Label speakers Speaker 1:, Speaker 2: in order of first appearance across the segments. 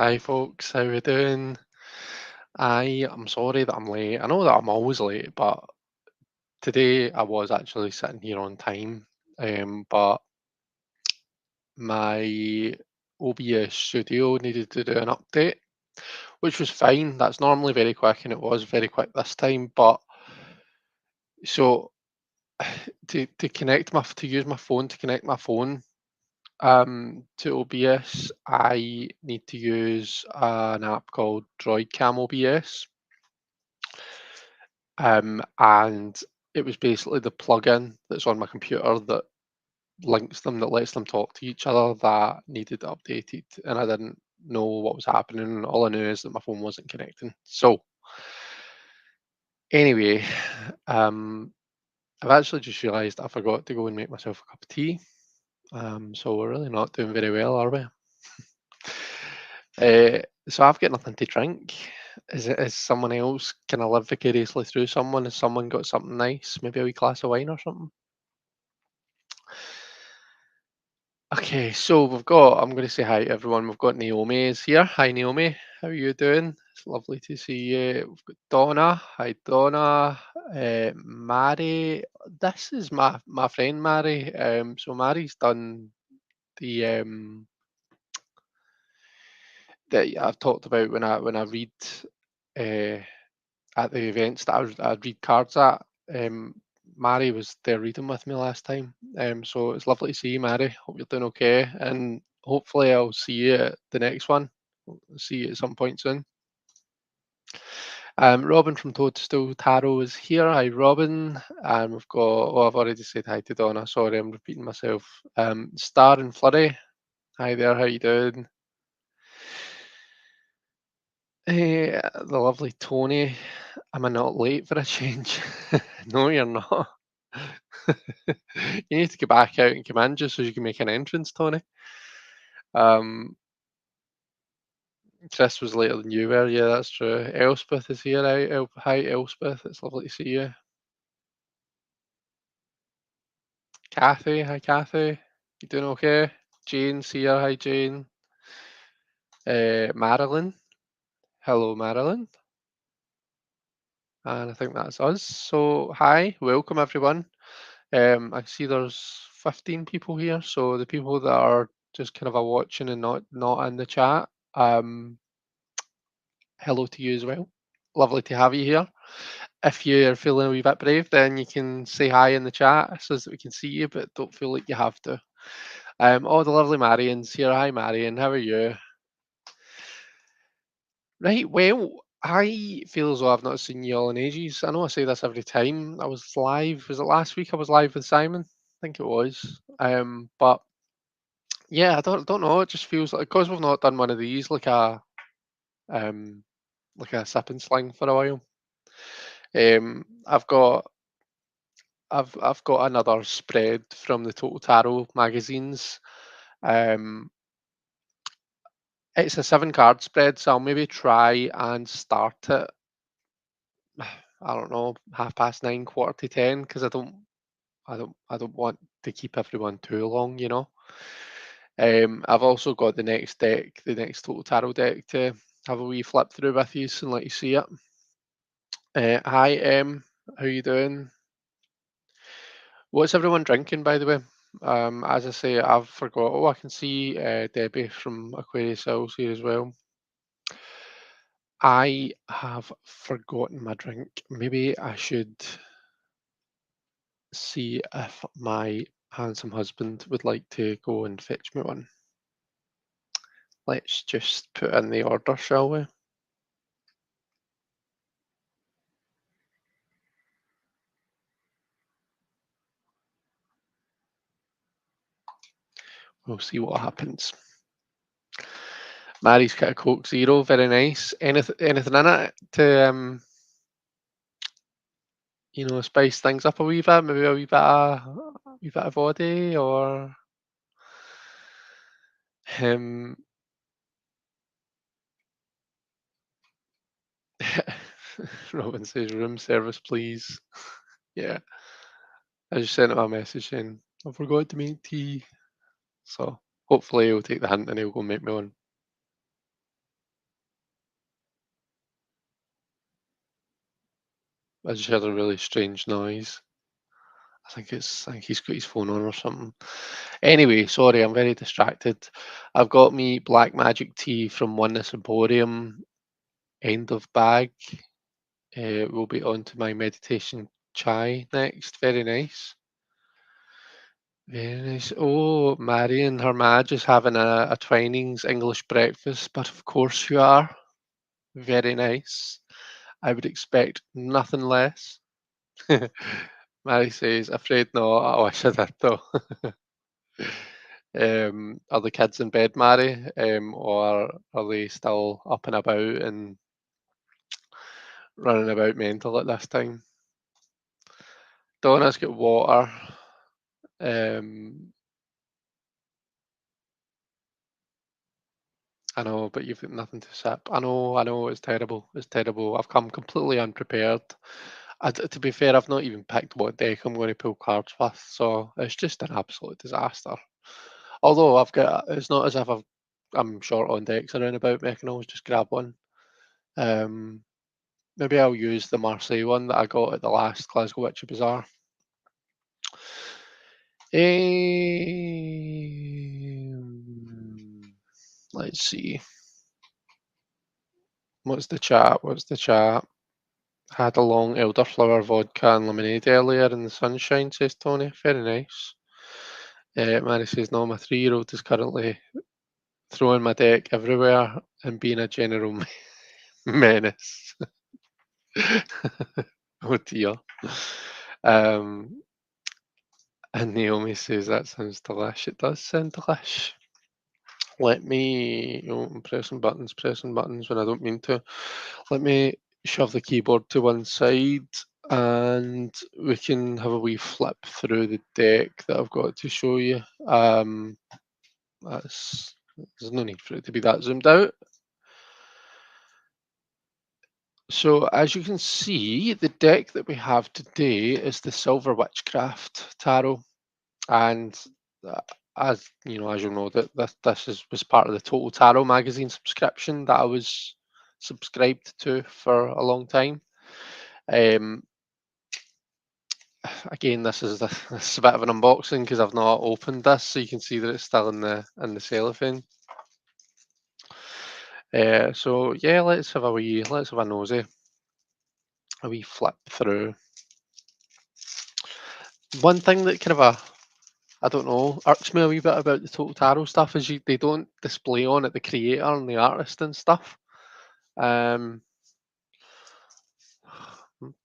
Speaker 1: Hi folks, how we doing? I am sorry that I'm late. I know that I'm always late, but today I was actually sitting here on time. But my OBS studio needed to do an update, which was fine. That's normally very quick, and it was very quick this time. But so to connect to use my phone to connect my phone to OBS, I need to use an app called DroidCam OBS. And it was basically the plugin that's on my computer that links them, that lets them talk to each other, that needed updated, and I didn't know what was happening. All I knew is that my phone wasn't connecting. So anyway, um, I've actually just realised I forgot to go and make myself a cup of tea. So we're really not doing very well, are we? Uh, so I've got nothing to drink. Is someone else? Can I live vicariously through someone? Has someone got something nice? Maybe a wee glass of wine or something? Okay, so I'm going to say hi to everyone. We've got Naomi is here. Hi, Naomi. How are you doing? It's lovely to see you. We've got Donna. Hi, Donna. Mary. This is my friend Mary. So Mary's done the that I've talked about when I read uh, at the events that I read cards at. Um, Mary was there reading with me last time. So it's lovely to see you, Mary. Hope you're doing okay, and hopefully I'll see you at the next one. See you at some point soon. Robin from Toadstool Tarot is here. Hi, Robin. And we've got, oh, I've already said hi to Donna. Sorry, I'm repeating myself. Star and Flurry. Hi there, how you doing? The lovely Tony. Am I not late for a change? No, you're not. You need to get back out and come in just so you can make an entrance, Tony. Um, Chris was later than you were. Yeah, that's true. Elspeth is here. Hi, Elspeth. It's lovely to see you. Kathy. Hi, Kathy. You doing okay? Jane's here. Hi, Jane. Marilyn. Hello, Marilyn. And I think that's us. So, hi, welcome everyone. I see there's 15 people here, so the people that are just kind of a watching and not in the chat, hello to you as well. Lovely to have you here. If you're feeling a wee bit brave, then you can say hi in the chat so that we can see you, but don't feel like you have to. Oh, the lovely Marion's here. Hi, Marion. How are you? Right. Well, I feel as though I've not seen you all in ages. I know I say this every time. I was live. Was it last week? I was live with Simon. I think it was. But yeah, I don't know. It just feels like because we've not done one of these um like a sip and sling for a while. I've got another spread from the Total Tarot magazines. Um, it's a 7 card spread, so I'll maybe try and start it. I don't know, 9:30, 10, because I don't want to keep everyone too long, you know. I've also got the next Total Tarot deck to have a wee flip through with you and let you see it. Hi, how you doing? What's everyone drinking, by the way? As I say, I've forgot. Oh, I can see Debbie from Aquarius Hills here as well. I have forgotten my drink. Maybe I should see if my handsome husband would like to go and fetch me one. Let's just put in the order, shall we? We'll see what happens. Mary's got a Coke Zero, very nice. Anything in it to spice things up a wee bit? Maybe a wee bit of body or um Robin says room service, please. Yeah. I just sent him a message saying I forgot to make tea. So hopefully he'll take the hint and he'll go make me one. I just heard a really strange noise. I think he's got his phone on or something. Anyway, sorry, I'm very distracted. I've got me black magic tea from Oneness Emporium, end of bag. We'll be on to my meditation chai next. Very nice. Very nice. Oh, Marion, her Madge is having a Twinings English breakfast, but of course you are. Very nice. I would expect nothing less. Mary says, afraid not. I wish I did though. Are the kids in bed, Mary? Or are they still up and about and running about mental at this time? Donna's got water. Um, I know, but you've got nothing to sip. I know, it's terrible. It's terrible. I've come completely unprepared. To be fair, I've not even picked what deck I'm going to pull cards with, so it's just an absolute disaster. Although it's not as if I'm short on decks around about me. I can always just grab one. Um, Maybe I'll use the Marseille one that I got at the last Glasgow Witchy Bazaar. Let's see. What's the chat? What's the chat? Had a long elderflower vodka and lemonade earlier in the sunshine, says Tony. Very nice. Mary says, no, my 3-year-old is currently throwing my deck everywhere and being a general menace. Oh dear. Um, and Naomi says, that sounds delish. It does sound delish. Let me, oh, I'm pressing buttons when I don't mean to. Let me shove the keyboard to one side and we can have a wee flip through the deck that I've got to show you. That's, there's no need for it to be that zoomed out. So as you can see, the deck that we have today is the Silver Witchcraft Tarot, and uh, as you know, that was part of the Total Tarot magazine subscription that I was subscribed to for a long time. Um, Again, this is a bit of an unboxing because I've not opened this, so you can see that it's still in the cellophane. So yeah, let's have a nosy, a wee flip through. One thing that kind of I don't know, irks me a wee bit about the Total Tarot stuff is they don't display on it the creator and the artist and stuff. Um,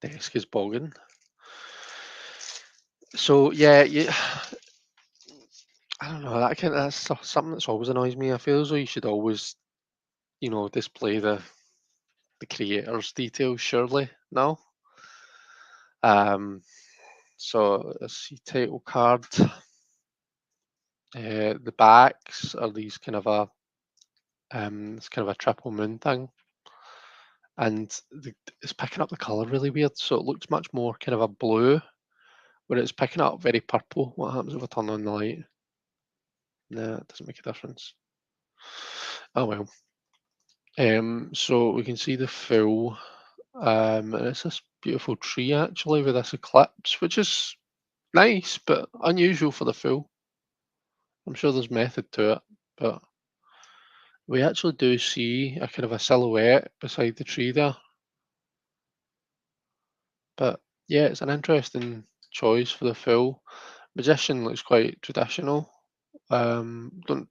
Speaker 1: Desk is bogging. So yeah, I don't know. Something that's always annoys me. I feel as though you should always, display the creator's details. Surely, no. Um, so let's see, title card. The backs are these kind of it's kind of a triple moon thing, and it's picking up the color really weird. So it looks much more kind of a blue, where it's picking up very purple. What happens if I turn on the light? No, it doesn't make a difference. Oh well. So we can see the full, and it's this beautiful tree actually with this eclipse, which is nice but unusual for the full. I'm sure there's method to it, but we actually do see a kind of a silhouette beside the tree there. But yeah, it's an interesting choice for the full. Magician looks quite traditional. Don't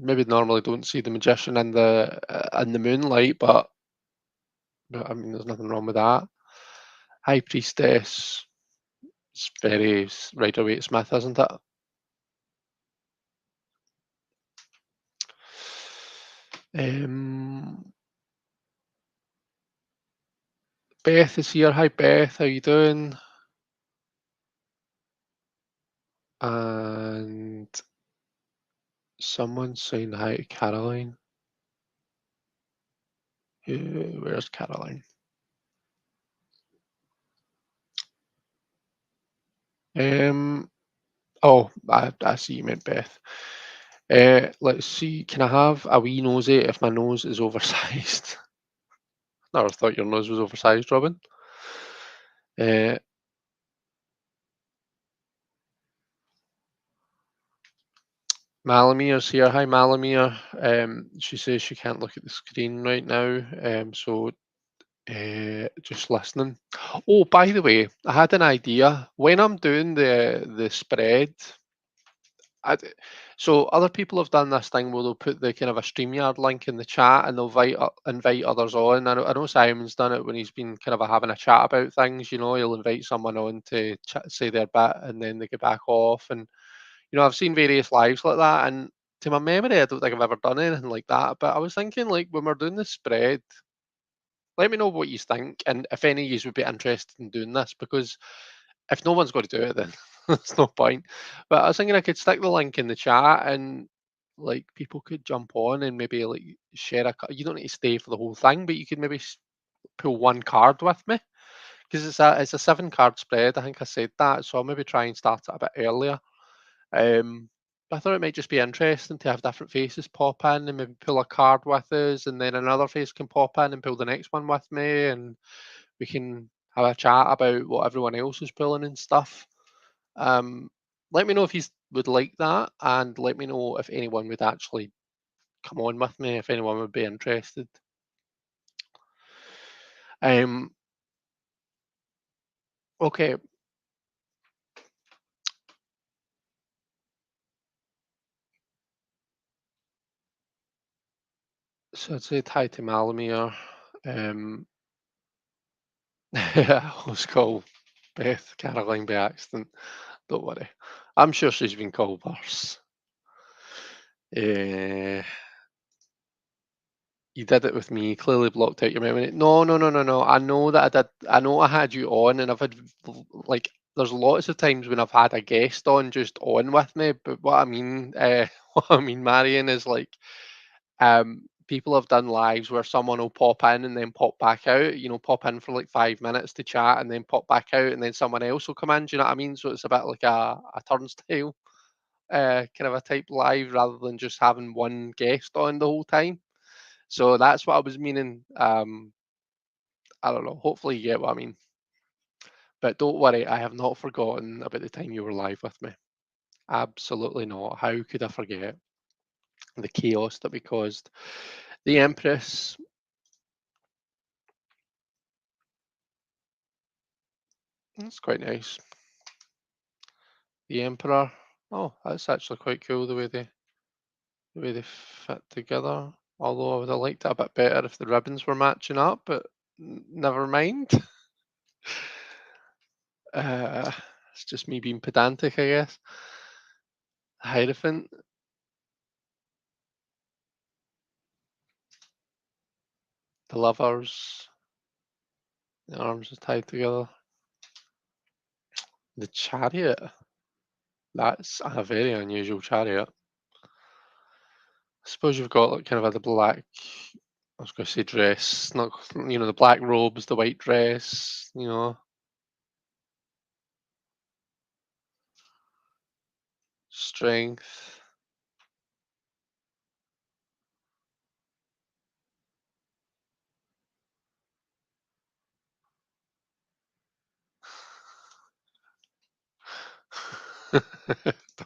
Speaker 1: maybe normally don't see the magician in the moonlight, but I mean, there's nothing wrong with that. High priestess, it's very Rider Waite Smith, isn't it? Um, Beth is here. Hi Beth, how you doing? And someone saying hi to Caroline. Where's Caroline? Um, oh, I see you meant Beth. Let's see. Can I have a wee nosy if my nose is oversized? Never thought your nose was oversized, Robin. Uh, Malamir's here. Hi, Malamir. She says she can't look at the screen right now, so just listening. Oh, by the way, I had an idea. When I'm doing the spread, I d so other people have done this thing where they'll put the kind of a StreamYard link in the chat and they'll invite others on. I know Simon's done it when he's been kind of having a chat about things. He'll invite someone on to say their bit and then they get back off. And I've seen various lives like that. And to my memory, I don't think I've ever done anything like that. But I was thinking, like, when we're doing the spread, let me know what you think and if any of you would be interested in doing this because if no one's going to do it, then there's no point. But I was thinking I could stick the link in the chat and like people could jump on and maybe like share you don't need to stay for the whole thing, but you could maybe pull one card with me because it's a 7 card spread. I think I said that, so I'll maybe try and start it a bit earlier. But I thought it might just be interesting to have different faces pop in and maybe pull a card with us, and then another face can pop in and pull the next one with me, and we can have a chat about what everyone else is pulling and stuff. Um, Let me know if you would like that, and let me know if anyone would actually come on with me, if anyone would be interested. Um, okay, so I'd say hi to Malamir. Um, I was called Beth Caroline by accident. Don't worry. I'm sure she's been called worse. Eh, you did it with me. Clearly blocked out your memory. No, no, no, no, no. I know that I did. I know I had you on, and I've had like. There's lots of times when I've had a guest on just on with me. But what I mean, what I mean, Marion, is like people have done lives where someone will pop in and then pop back out. Pop in for like 5 minutes to chat and then pop back out, and then someone else will come in. Do you know what I mean? So it's a bit like a turnstile. Kind of a type live rather than just having one guest on the whole time. So that's what I was meaning. I don't know. Hopefully you get what I mean. But don't worry, I have not forgotten about the time you were live with me. Absolutely not. How could I forget the chaos that we caused? The Empress, that's quite nice. The Emperor, oh, that's actually quite cool the way they fit together. Although I would have liked it a bit better if the ribbons were matching up, but never mind. Uh, it's just me being pedantic, I guess. Hierophant, the lovers, the arms are tied together. The chariot, that's a very unusual chariot. I suppose you've got like kind of the black, I was going to say dress, not, the black robes, the white dress, strength.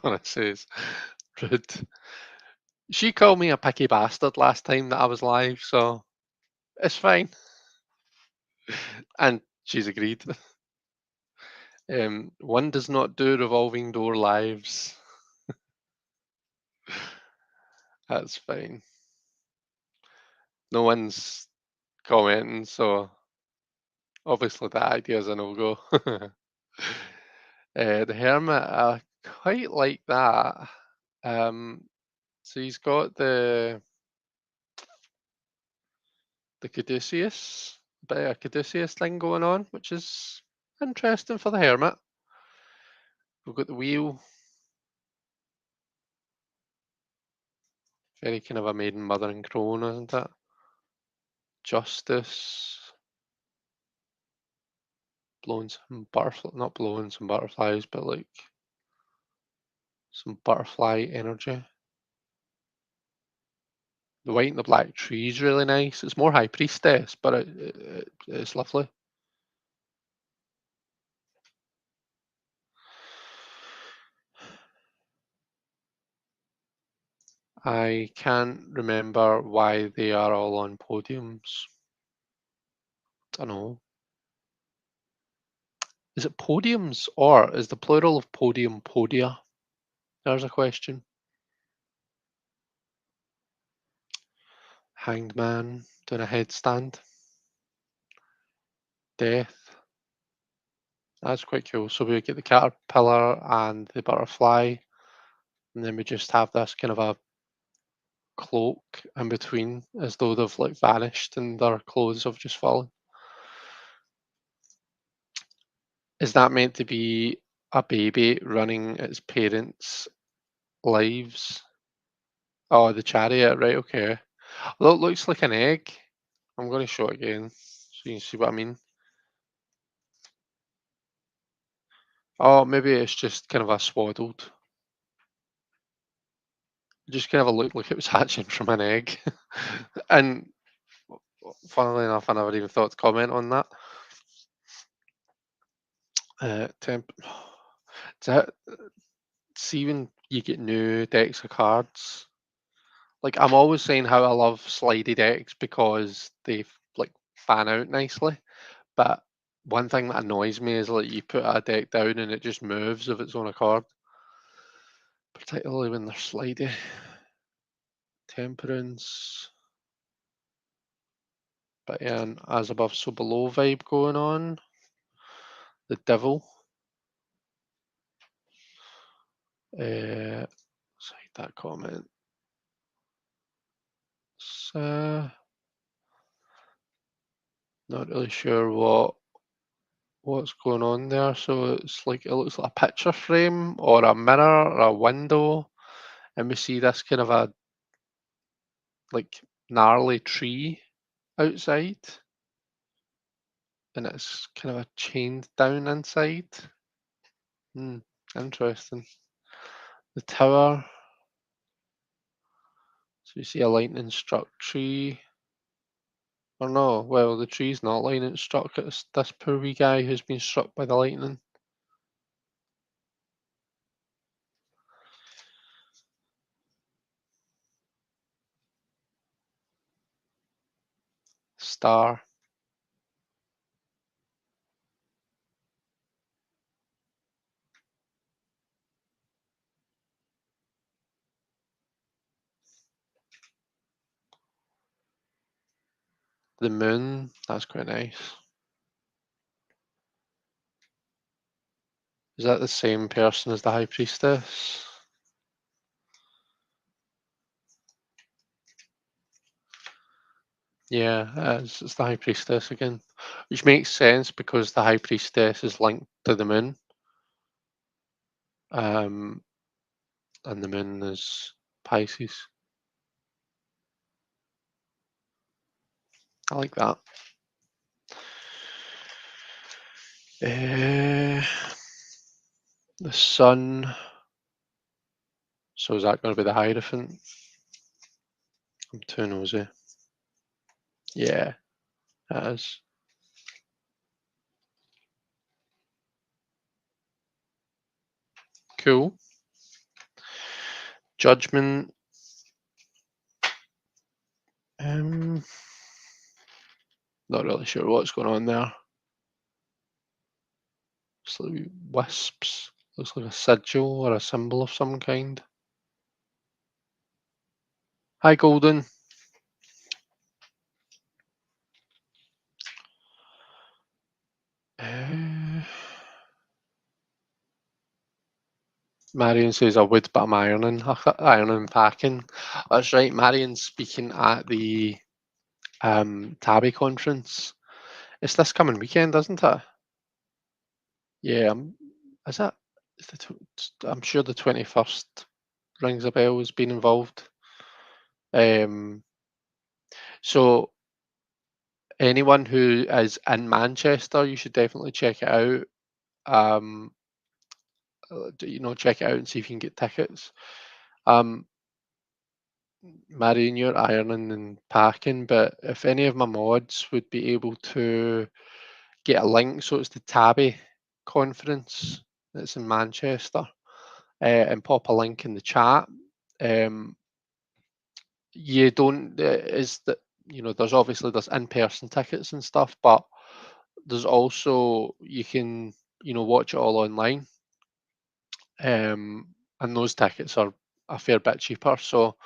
Speaker 1: Donna says, rude. She called me a picky bastard last time that I was live, so it's fine. And she's agreed. One does not do revolving door lives. That's fine. No one's commenting, so obviously that idea is a no-go. The Hermit, I quite like that. So he's got the Caduceus, bit of a Caduceus thing going on, which is interesting for the Hermit. We've got the wheel, very kind of a maiden, mother, and crone, isn't it? Justice, blowing some butterfly, not blowing some butterflies, but like some butterfly energy. The white and the black tree is really nice. It's more High Priestess, but it's lovely. I can't remember why they are all on podiums. I know. Is it podiums or is the plural of podium podia? There's a question. Hanged man doing a headstand. Death. That's quite cool. So we get the caterpillar and the butterfly, and then we just have this kind of a cloak in between, as though they've like vanished and their clothes have just fallen. Is that meant to be a baby running its parents' lives? Oh, the chariot, right? Okay. Well, it looks like an egg. I'm going to show it again so you can see what I mean. Oh, maybe it's just kind of a swaddled. It just kind of looked like it was hatching from an egg. And funnily enough, I never even thought to comment on that. Temp. That, see when you get new decks of cards. Like I'm always saying how I love slidey decks because they like fan out nicely. But one thing that annoys me is like you put a deck down and it just moves of its own accord, particularly when they're slidey. Temperance. But yeah, an as above, so below vibe going on. The devil. Cite that comment. So, not really sure what's going on there. So it's like it looks like a picture frame or a mirror or a window, and we see this kind of a like gnarly tree outside, and it's kind of a chained down inside. Hmm, interesting. The tower. So you see a lightning struck tree. Or no, well the tree's not lightning struck. It's this poor wee guy who's been struck by the lightning. Star. The moon. That's quite nice. Is that the same person as the High Priestess? Yeah, it's the High Priestess again. Which makes sense because the High Priestess is linked to the moon. Um, and the moon is Pisces. I like that. The sun. So is that going to be the Hierophant? I'm too nosy. Yeah, it is. Cool. Judgment. Um, Not really sure what's going on there. Just like wisps. Looks like a sigil or a symbol of some kind. Hi, Golden. Uh, Marion says I would, but I'm ironing. Ironing packing. That's right. Marion's speaking at the Tabby conference. It's this coming weekend, isn't it? Yeah. Is that? Is I'm sure the 21st rings a bell as being involved. Um, so anyone who is in Manchester, you should definitely check it out. Um, check it out and see if you can get tickets. Um, Marion, you're ironing and packing, but if any of my mods would be able to get a link, so it's the Tabby conference that's in Manchester, and pop a link in the chat. Um, you don't is that there's in-person tickets and stuff, but there's also you can watch it all online, and those tickets are a fair bit cheaper. So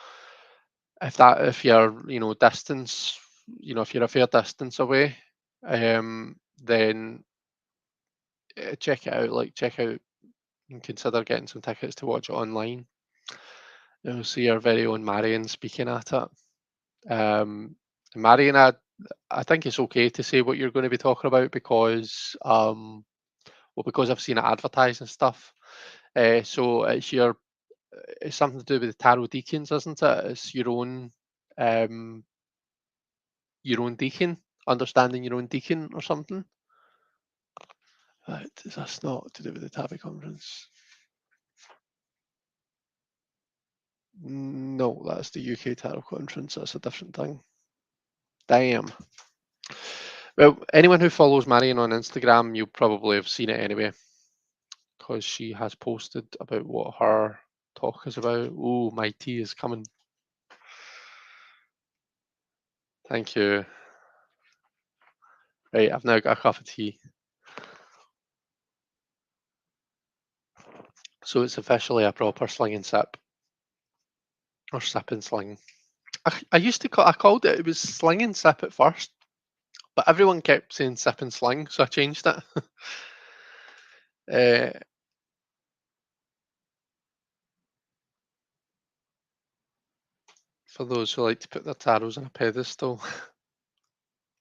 Speaker 1: if you're distance, if you're a fair distance away, then check it out. Like check out and consider getting some tickets to watch it online. You'll see your very own Marion speaking at it. Marion, I think it's okay to say what you're going to be talking about because, because I've seen it advertised and stuff. So it's something to do with the tarot deacons, isn't it? It's um, your own deacon, understanding your own deacon or something. Right, that's not to do with the tarot conference. No, that's the UK Tarot Conference. That's a different thing. Damn. Well, anyone who follows Marion on Instagram, you'll probably have seen it anyway, because she has posted about what her talk is about. Oh, my tea is coming. Thank you. Right, I've now got a cup of tea. So it's officially a proper sling and sip, or sip and sling. I used to I called it was sling and sip at first, but everyone kept saying sip and sling, so I changed it. uh, for those who like to put their tarots on a pedestal.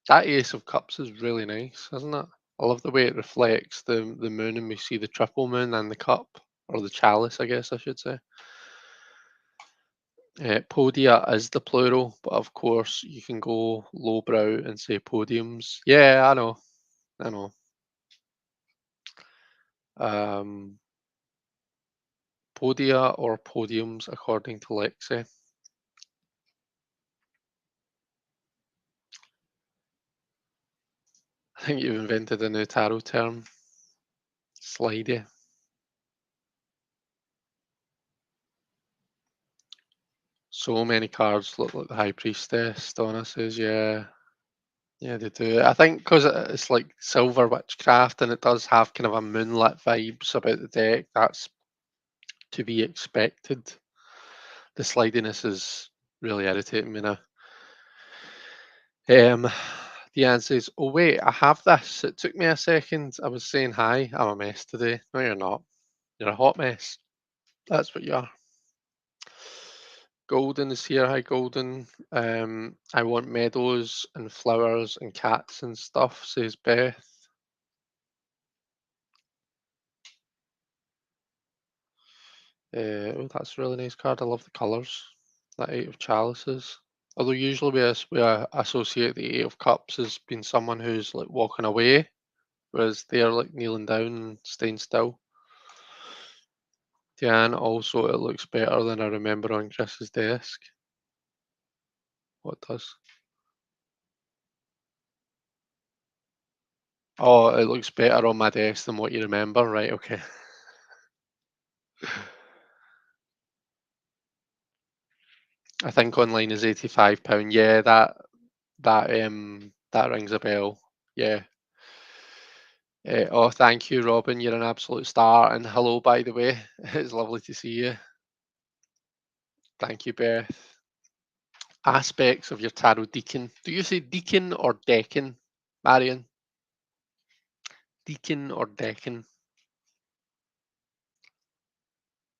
Speaker 1: That Ace of Cups is really nice, isn't it? I love the way it reflects the moon, and we see the triple moon and the cup, or the chalice, I guess I should say. Podia is the plural, but of course you can go lowbrow and say podiums. Yeah, I know, I know. Um, Podia or podiums, according to Lexi. I think you've invented a new tarot term, slidey. So many cards look like the High Priestess, Donna says, yeah. Yeah, they do. I think because it's like silver witchcraft and it does have kind of a moonlit vibes about the deck, that's to be expected. The slidiness is really irritating me now. Um, the answer is, oh wait, I have this. It took me a second. I was saying hi. I'm a mess today. No, you're not. You're a hot mess. That's what you are. Golden is here. Hi, Golden. I want meadows and flowers and cats and stuff, says Beth. Oh, that's a really nice card. I love the colours. That Eight of Chalices. Although usually we associate the Eight of Cups as being someone who's like walking away, whereas they're like kneeling down and staying still. Diane, also it looks better than I remember on Chris's desk. What does? Oh, it looks better on my desk than what you remember. Right, okay. I think online is £85. Yeah, that rings a bell. Yeah. Oh, thank you, Robin. You're an absolute star. And hello, by the way. It's lovely to see you. Thank you, Beth. Aspects of your tarot deacon. Do you say deacon or deacon, Marion? Deacon or deacon?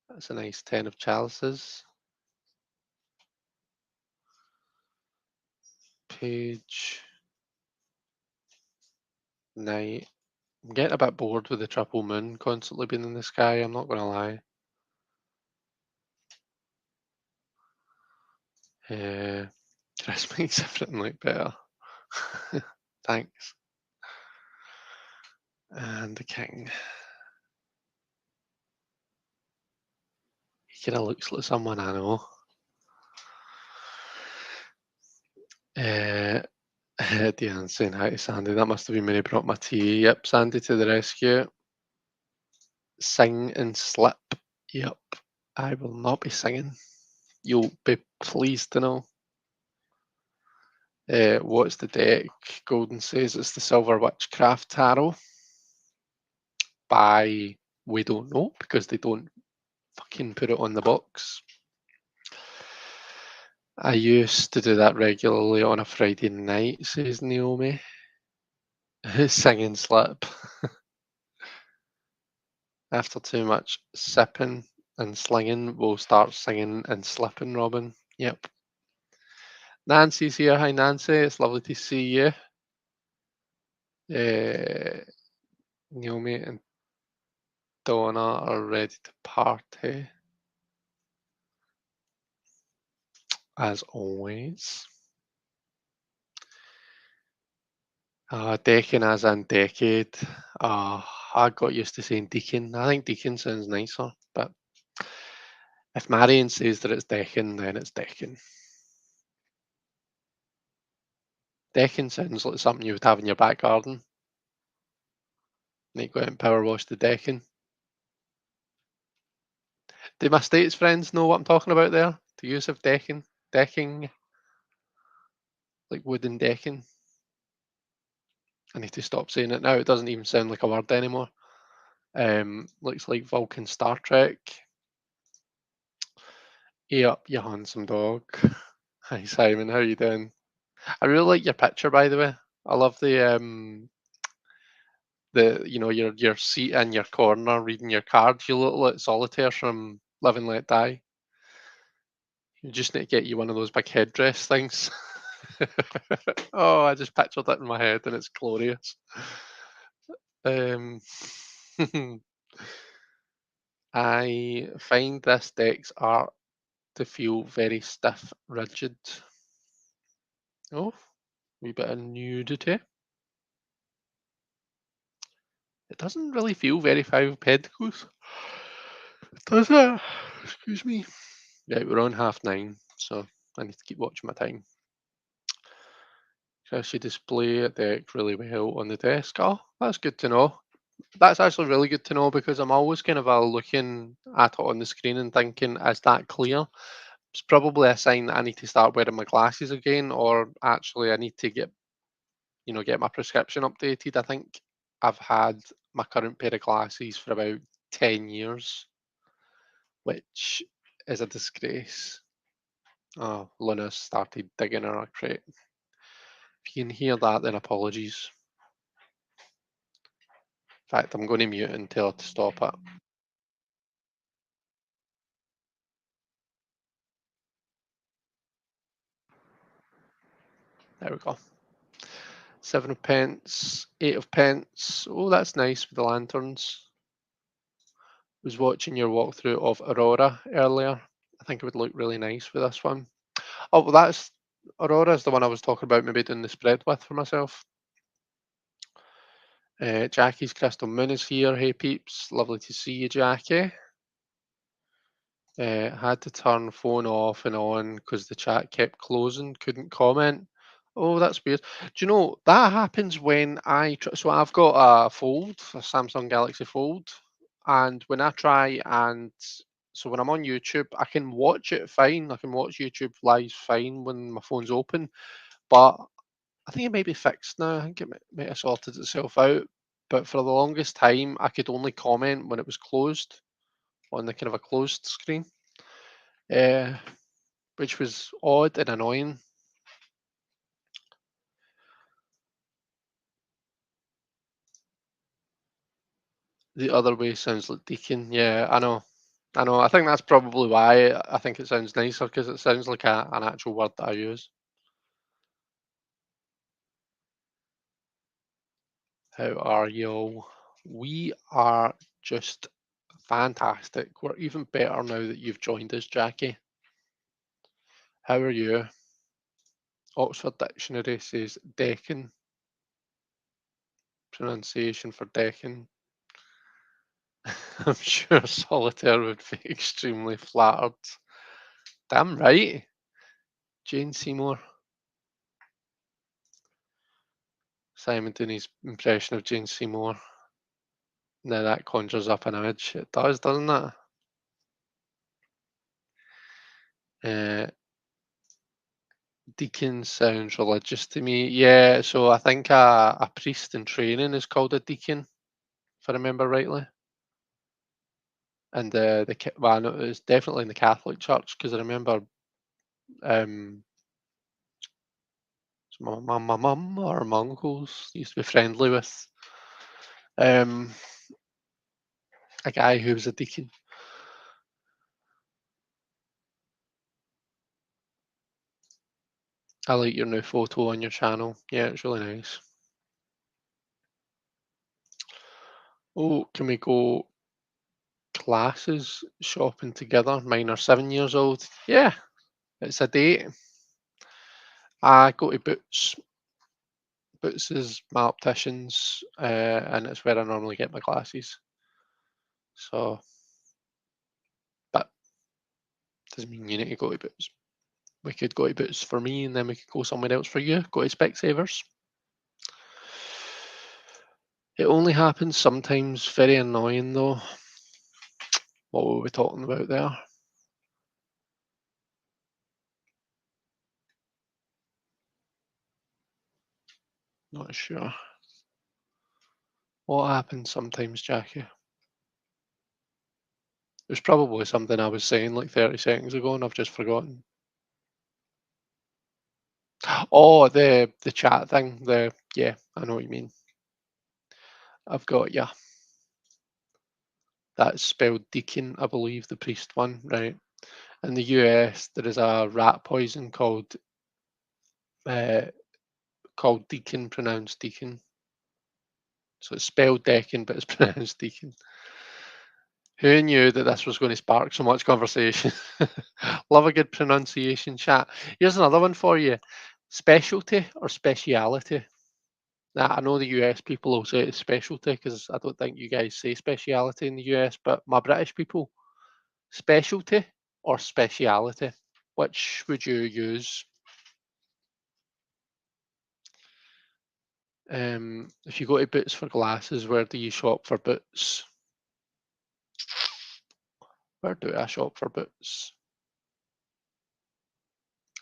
Speaker 1: That's a nice 10 of chalices. Page 9. I'm getting a bit bored with the triple moon constantly being in the sky, I'm not going to lie. Chris makes everything look better. Thanks. And the king. He kind of looks like someone I know. Uh, Deanne's saying hi to Sandy. That must have been when he brought my tea. Yep, Sandy to the rescue. Sing and slip. Yep, I will not be singing. You'll be pleased to know. What's the deck? Golden says it's the Silver Witchcraft Tarot by we don't know because they don't fucking put it on the box. I used to do that regularly on a Friday night, says Naomi. Singing slip. After too much sipping and slinging, we'll start singing and slipping, Robin. Yep. Nancy's here. Hi, Nancy. It's lovely to see you. Naomi and Donna are ready to party, as always. Deccan as in decade. I got used to saying deacon. I think deacon sounds nicer, but if Marion says that it's Deccan, then it's Deccan. Deccan sounds like something you would have in your back garden. And you go out and power wash the decking. Do my States friends know what I'm talking about there? The use of decking? Decking? Like wooden decking? I need to stop saying it now. It doesn't even sound like a word anymore. Looks like Vulcan Star Trek. Hey up, you handsome dog. Hi Simon, how you doing? I really like your picture, by the way. I love the your seat in your corner reading your cards. You look like Solitaire from Live and Let Die. You just need to get you one of those big headdress things. Oh, I just pictured it in my head and it's glorious. Um, I find this deck's art to feel very stiff, rigid. Oh, wee bit of nudity. It doesn't really feel very Five of Pentacles, does it? Excuse me. Yeah, we're on 9:30, so I need to keep watching my time. Can she display a deck really well on the desk? Oh, that's good to know. That's actually really good to know because I'm always kind of looking at it on the screen and thinking, is that clear? It's probably a sign that I need to start wearing my glasses again, or actually I need to get my prescription updated. I think I've had my current pair of glasses for about 10 years, which is a disgrace. Oh, Luna's started digging in her crate. If you can hear that, then apologies. In fact, I'm going to mute it and tell her to stop it. There we go. 7 of pence, 8 of pence. Oh, that's nice with the lanterns. Was watching your walkthrough of Aurora earlier. I think it would look really nice with this one. Oh, well, that's Aurora's the one I was talking about maybe doing the spread with for myself. Jackie's Crystal Moon is here. Hey peeps, lovely to see you, Jackie. Had to turn phone off and on because the chat kept closing, couldn't comment. Oh, that's weird. Do you know that happens when so I've got a Fold, a Samsung Galaxy Fold, and when I try and so when I'm on YouTube, I can watch it fine. I can watch YouTube live fine when my phone's open, but I think it may be fixed now. I think it might have sorted itself out. But for the longest time, I could only comment when it was closed on the kind of a closed screen, uh, which was odd and annoying. The other way sounds like Deacon. Yeah, I know. I know. I think that's probably why I think it sounds nicer because it sounds like an actual word that I use. How are you? We are just fantastic. We're even better now that you've joined us, Jackie. How are you? Oxford Dictionary says Deccan. Pronunciation for Deccan. I'm sure Solitaire would be extremely flattered. Damn right. Jane Seymour. Simon doing his impression of Jane Seymour. Now that conjures up an image. It does, doesn't it? Uh, Deacon sounds religious to me. Yeah, so I think a priest in training is called a deacon, if I remember rightly. And well, I know it's definitely in the Catholic Church because I remember um, my mum or my uncles used to be friendly with um, a guy who was a deacon. I like your new photo on your channel. Yeah, it's really nice. Oh, can we go classes shopping together? Mine are 7 years old. Yeah, it's a date. I go to Boots. Boots is my opticians, and it's where I normally get my glasses. So, but doesn't mean you need to go to Boots. We could go to Boots for me, and then we could go somewhere else for you. Go to Specsavers. It only happens sometimes. Very annoying though. What were we talking about there? Not sure. What happens sometimes, Jackie? There's probably something I was saying like 30 seconds ago, and I've just forgotten. Oh, the chat thing. Yeah, I know what you mean. I've got yeah. That's spelled deacon, I believe, the priest one, right? In the US, there is a rat poison uh, called deacon, pronounced deacon. So it's spelled deacon, but it's pronounced deacon. Who knew that this was going to spark so much conversation? Love a good pronunciation chat. Here's another one for you. Specialty or speciality? Now, I know the US people will say it's specialty because I don't think you guys say speciality in the US, but my British people, specialty or speciality? Which would you use? If you go to Boots for glasses, where do you shop for Boots? Where do I shop for Boots?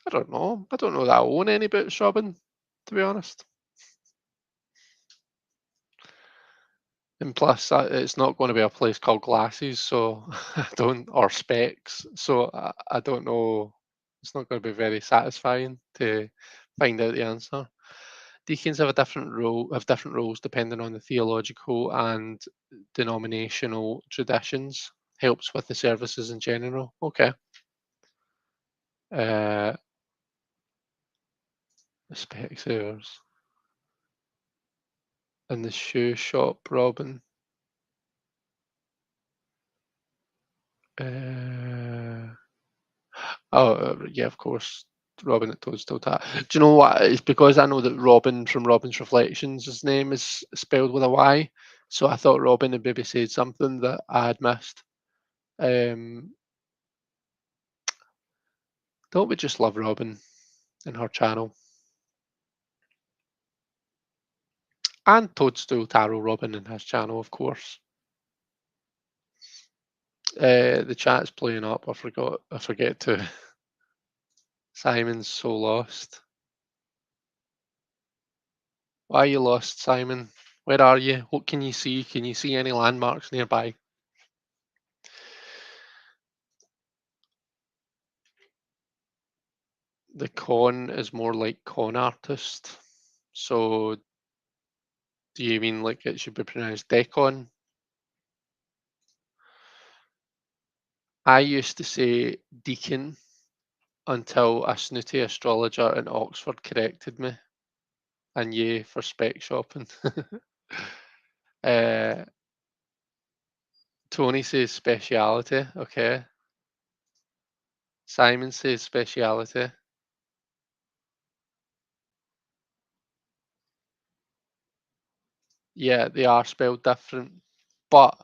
Speaker 1: I don't know. I don't know that I own any Boots, Robin, to be honest. And plus, it's not going to be a place called Glasses, so I don't, or Specs, so I don't know. It's not going to be very satisfying to find out the answer. Deacons have a different role, have different roles depending on the theological and denominational traditions. Helps with the services in general. Okay. Uh, the Specsavers and the shoe shop, Robin. Uh, Oh, yeah, of course. Robin at Toadstool Tat. Do you know what? It's because I know that Robin from Robin's Reflections, his name is spelled with a Y. So I thought Robin had maybe said something that I had missed. Um, don't we just love Robin and her channel? And Toadstool Tarot Robin and his channel, of course. The chat's playing up. I forget to. Simon's so lost. Why are you lost, Simon? Where are you? What can you see? Can you see any landmarks nearby? The con is more like con artist. So do you mean like it should be pronounced decon? I used to say deacon until a snooty astrologer in Oxford corrected me. And yay for spec shopping. uh, Tony says speciality. Okay. Simon says speciality. Yeah, they are spelled different, but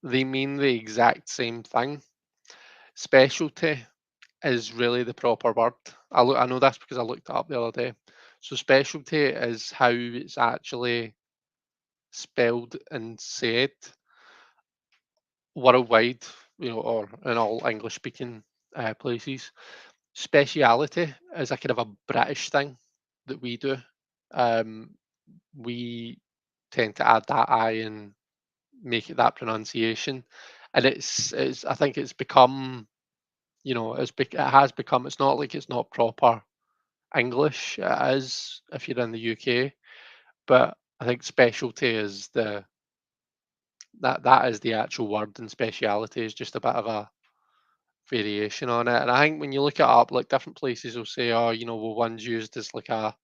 Speaker 1: they mean the exact same thing. Specialty is really the proper word. I know that's because I looked it up the other day. So specialty is how it's actually spelled and said worldwide, or in all English speaking places. Speciality is a kind of a British thing that we do. Um, we tend to add that I and make it that pronunciation, and it's I think it's become, it has become. It's not like it's not proper English. It is if you're in the UK, but I think specialty is that is the actual word, and speciality is just a bit of a variation on it. And I think when you look it up, like different places will say, oh, well, one's used as like a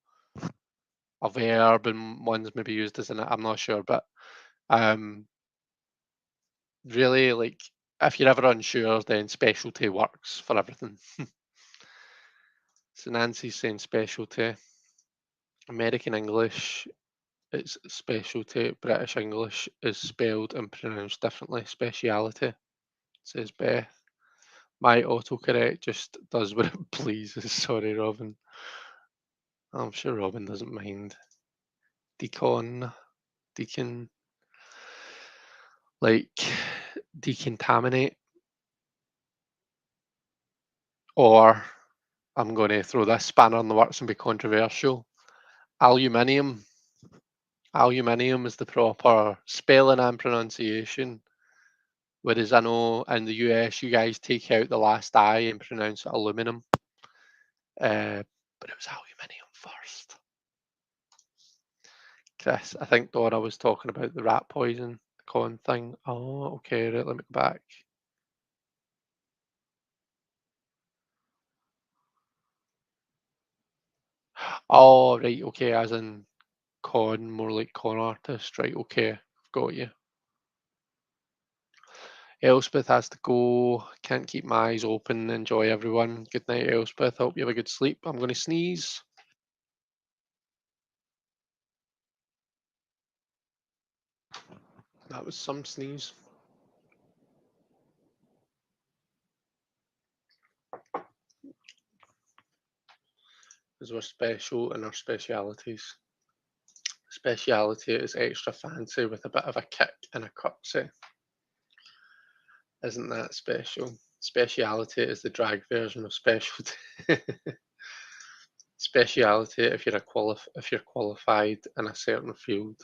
Speaker 1: verb and one's maybe used as an, I'm not sure, but um, really, like if you're ever unsure, then specialty works for everything. So Nancy's saying specialty. American English, it's specialty. British English is spelled and pronounced differently. Speciality, says Beth. My autocorrect just does what it pleases. Sorry, Robin. I'm sure Robin doesn't mind. Decon, decon, like decontaminate, or I'm going to throw this spanner in the works and be controversial. Aluminium. Aluminium is the proper spelling and pronunciation. Whereas I know in the US, you guys take out the last I and pronounce it aluminum. But it was aluminium first. Chris, I think Dora was talking about the rat poison con thing. Oh, okay, right, let me go back. Oh, right, okay, as in con, more like con artist, right, okay, got you. Elspeth has to go. Can't keep my eyes open. Enjoy everyone. Good night, Elspeth. Hope you have a good sleep. I'm going to sneeze. That was some sneeze. Because we're special in our specialities. Speciality is extra fancy with a bit of a kick and a curtsy. Isn't that special? Speciality is the drag version of specialty. Speciality if you're qualified in a certain field,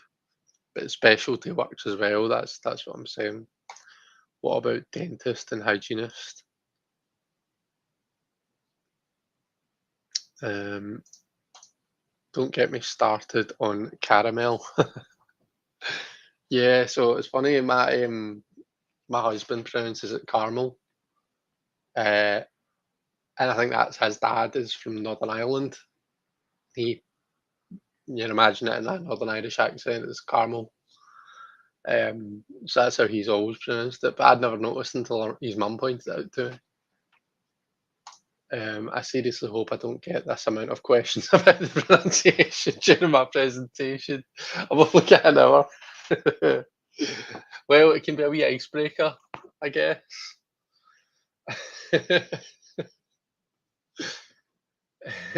Speaker 1: but specialty works as well. That's what I'm saying. What about dentist and hygienist? Um, don't get me started on caramel. Yeah, so it's funny. My husband pronounces it caramel, uh, and I think that's his dad is from Northern Ireland. He You can imagine it in that Northern Irish accent. It's caramel. So that's how he's always pronounced it. But I'd never noticed until his mum pointed it out to me. I seriously hope I don't get this amount of questions about the pronunciation during my presentation. I'm only getting an hour. Well, it can be a wee icebreaker, I guess.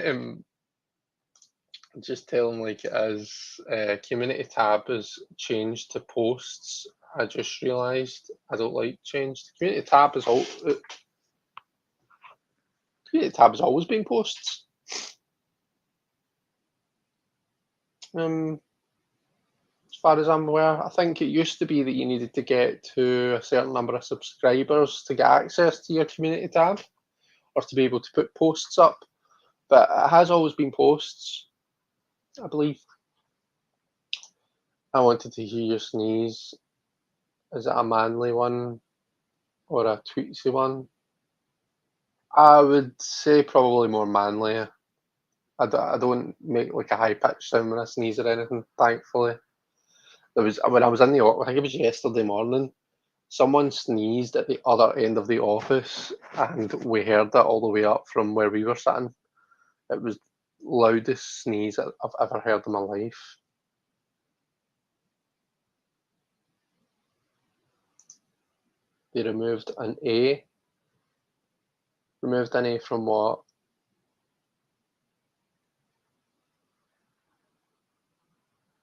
Speaker 1: um, just tell them like it is. Community tab has changed to posts. I just realised I don't like changed. Community tab has always been posts. Um, as far as I'm aware, I think it used to be that you needed to get to a certain number of subscribers to get access to your community tab or to be able to put posts up. But it has always been posts, I believe. I wanted to hear you sneeze. Is it a manly one or a tweetsy one? I would say probably more manly. I don't make like a high pitched sound when I sneeze or anything, thankfully. There was when I was in the I think it was yesterday morning. Someone sneezed at the other end of the office, and we heard it all the way up from where we were sitting. It was loudest sneeze I've ever heard in my life. They removed an A. Removed an A from what?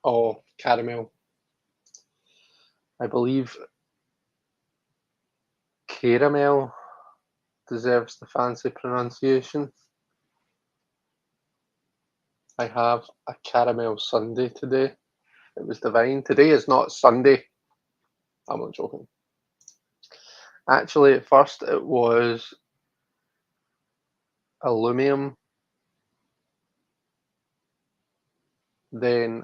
Speaker 1: Oh, caramel. I believe caramel deserves the fancy pronunciation. I have a caramel sundae today. It was divine. Today is not Sunday. I'm not joking. Actually, at first it was aluminium, then,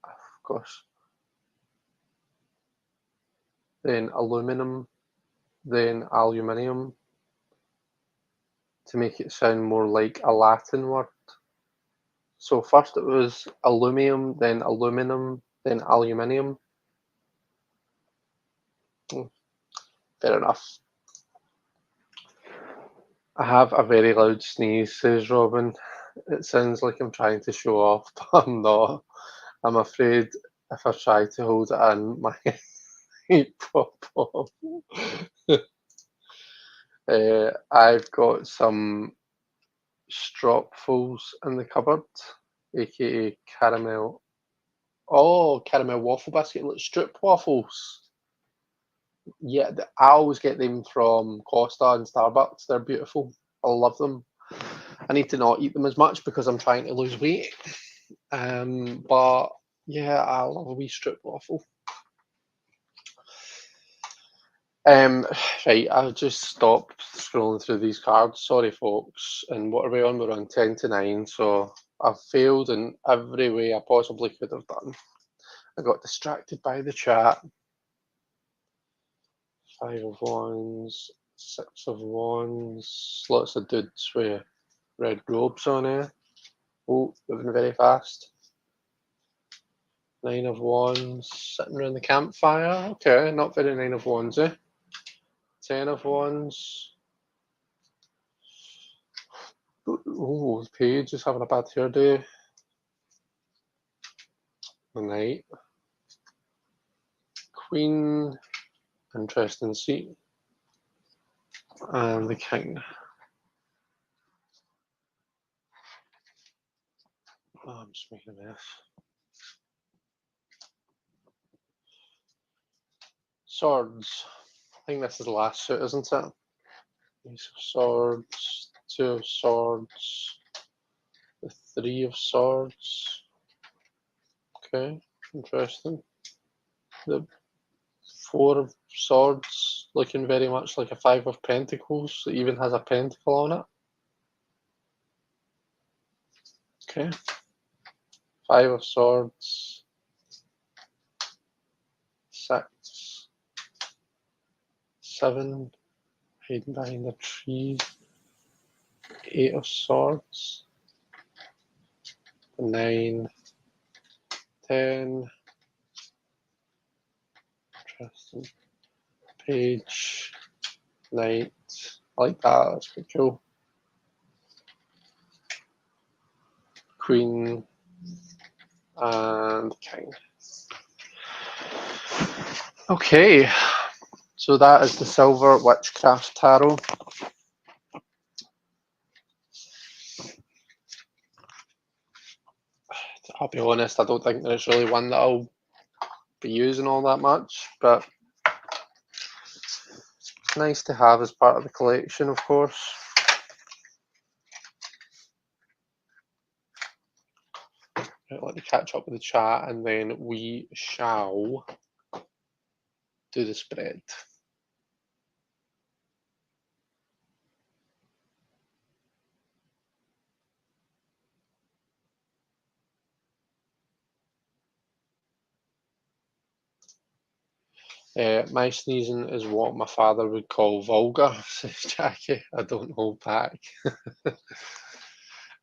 Speaker 1: of course, then aluminum, then aluminium, to make it sound more like a Latin word. So first it was aluminium, then aluminum, then aluminium. Fair enough. I have a very loud sneeze, says Robin. It sounds like I'm trying to show off, but I'm not. I'm afraid if I try to hold it in, my head pop off. I've got some stropfuls in the cupboard, aka caramel. Oh, caramel waffle biscuit, like strip waffles. Yeah, I always get them from Costa and Starbucks. They're beautiful. I love them. I need to not eat them as much because I'm trying to lose weight. But yeah, I love a wee strip waffle. Um, right, I've just stopped scrolling through these cards. Sorry, folks. And what are we on? We're on 10 to 9. So I've failed in every way I possibly could have done. I got distracted by the chat. 5 of wands, 6 of wands, lots of dudes with red robes on here. Oh, moving very fast. 9 of wands, sitting around the campfire. Okay, not very 9 of wands, eh? 10 of wands. Oh, the page is having a bad hair day. The knight. Queen, interesting seat. And the king. Oh, I'm just making a mess. Swords. I think this is the last suit, isn't it? Ace of swords, 2 of swords, the 3 of swords. Okay, interesting. The 4 of swords, looking very much like a 5 of pentacles. It even has a pentacle on it. Okay. 5 of swords, 6, 7, hiding behind a tree. 8 of swords, 9, 10. Interesting. Page, knight. I like that, that's pretty cool. Queen and king. Okay, so that is the Silver Witchcraft Tarot. I'll be honest, I don't think there's really one that I'll be using all that much, but it's nice to have as part of the collection, of course. Right, let me catch up with the chat and then we shall do the spread. My sneezing is what my father would call vulgar, says Jackie. I don't hold back.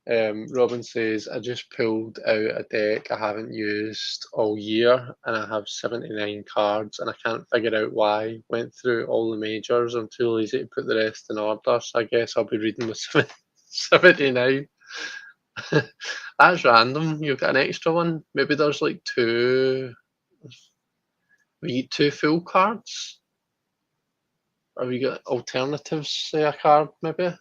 Speaker 1: Robin says, I just pulled out a deck I haven't used all year and I have 79 cards and I can't figure out why. Went through all the majors. I'm too lazy to put the rest in order, so I guess I'll be reading with 79. That's random. You've got an extra one. Maybe there's like two. We get two full cards? Or we got alternatives, say a card maybe?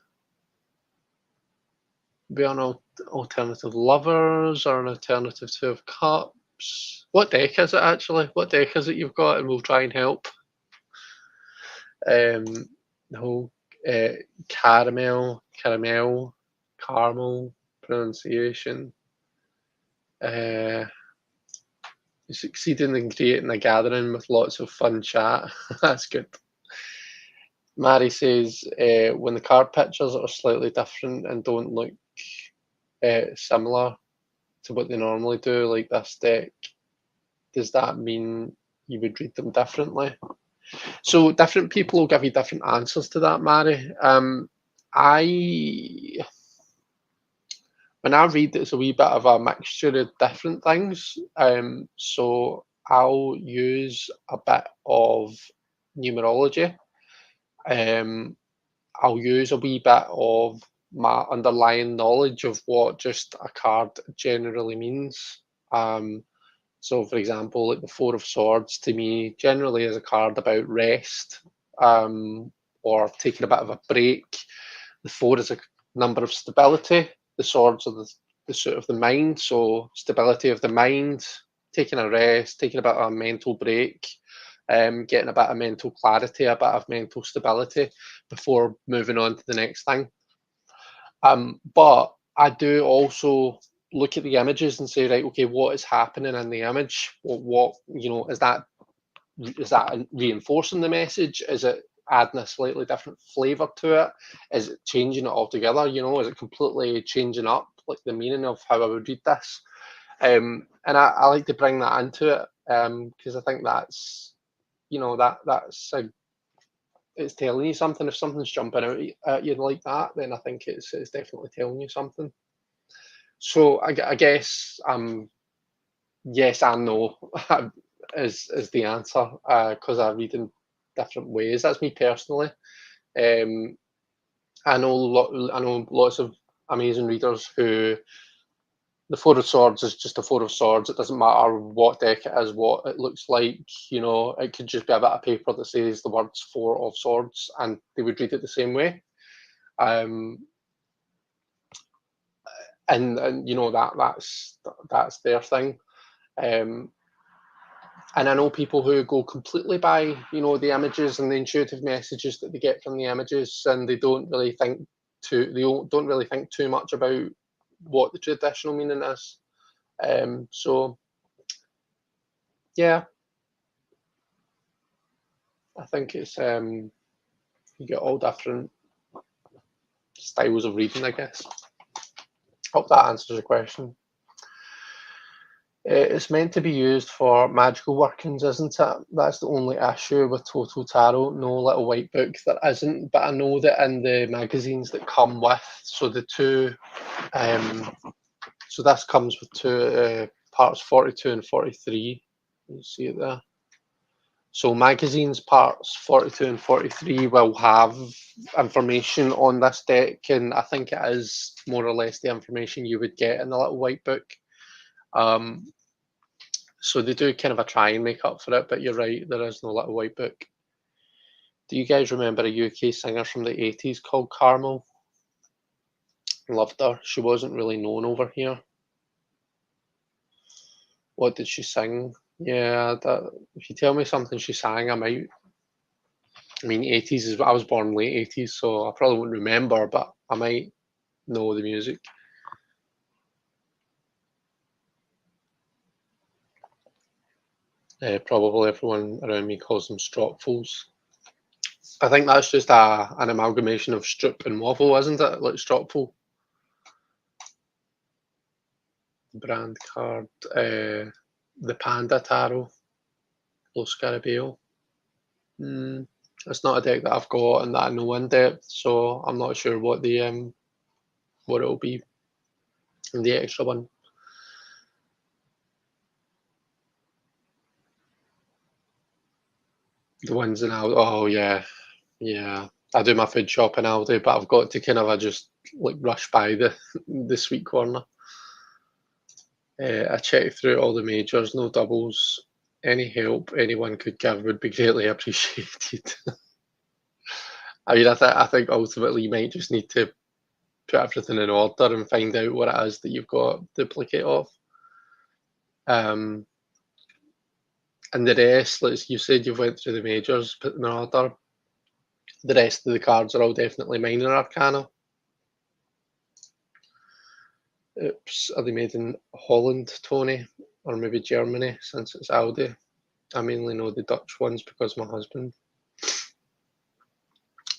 Speaker 1: Be an alternative lovers or an alternative 2 of cups. What deck is it actually? What deck is it you've got? And we'll try and help. No, uh, caramel pronunciation. Uh, you succeeded in creating a gathering with lots of fun chat. That's good. Mary says, when the card pictures are slightly different and don't look similar to what they normally do, like this deck, does that mean you would read them differently? So different people will give you different answers to that, Mary. I when I read, it's a wee bit of a mixture of different things. So I'll use a bit of numerology. Um, I'll use a wee bit of my underlying knowledge of what just a card generally means. So, for example, like the Four of Swords to me generally is a card about rest, or taking a bit of a break. The Four is a number of stability. The Swords are the sort of the mind, so stability of the mind, taking a rest, taking a bit of a mental break, getting a bit of mental clarity, a bit of mental stability before moving on to the next thing. But I do also look at the images and say, right, okay, what is happening in the image? What is that reinforcing the message? Is it adding a slightly different flavour to it? Is it changing it altogether? Is it completely changing up like the meaning of how I would read this? And I like to bring that into it because I think that's it's telling you something. If something's jumping out at you like that, then I think it's definitely telling you something. So I guess yes and no is the answer because I read in different ways. That's me personally. Um, I know lots of amazing readers who the Four of Swords is just a Four of Swords. It doesn't matter what deck it is, what it looks like. It could just be a bit of paper that says the words Four of Swords, and they would read it the same way. Um, and that's their thing. Um, and I know people who go completely by the images and the intuitive messages that they get from the images, and they don't really think too much about what the traditional meaning is. So yeah, I think it's you get all different styles of reading, I guess. Hope that answers your question. It's meant to be used for magical workings, isn't it? That's the only issue with Total Tarot. No little white book there isn't, but I know that in the magazines that come with, so the two, so this comes with two parts 42 and 43. You see it there. So magazines parts 42 and 43 will have information on this deck, and I think it is more or less the information you would get in the little white book. So they do kind of a try and make up for it, but you're right, there is no little white book. Do you guys remember a UK singer from the 80s called Carmel? Loved her. She wasn't really known over here. What did she sing? Yeah, if you tell me something she sang, I might. I mean, 80s is I was born late 80s, so I probably wouldn't remember, but I might know the music. Probably everyone around me calls them stropfuls. I think that's just an amalgamation of strip and waffle, isn't it? Like stropful. Brand card. The Panda Tarot. Lo Scarabeo. It's not a deck that I've got and that I know in depth, so I'm not sure what it'll be in the extra one. The ones in Aldi. Oh yeah, yeah. I do my food shop in Aldi, but I've got to kind of just like rush by the sweet corner. I checked through all the majors, no doubles. Any help anyone could give would be greatly appreciated. I mean, I think ultimately you might just need to put everything in order and find out what it is that you've got duplicate of. And the rest, like you said, you've went through the majors, put them in order. The rest of the cards are all definitely minor arcana. Oops, are they made in Holland, Tony? Or maybe Germany, since it's Aldi? I mainly know the Dutch ones because my husband.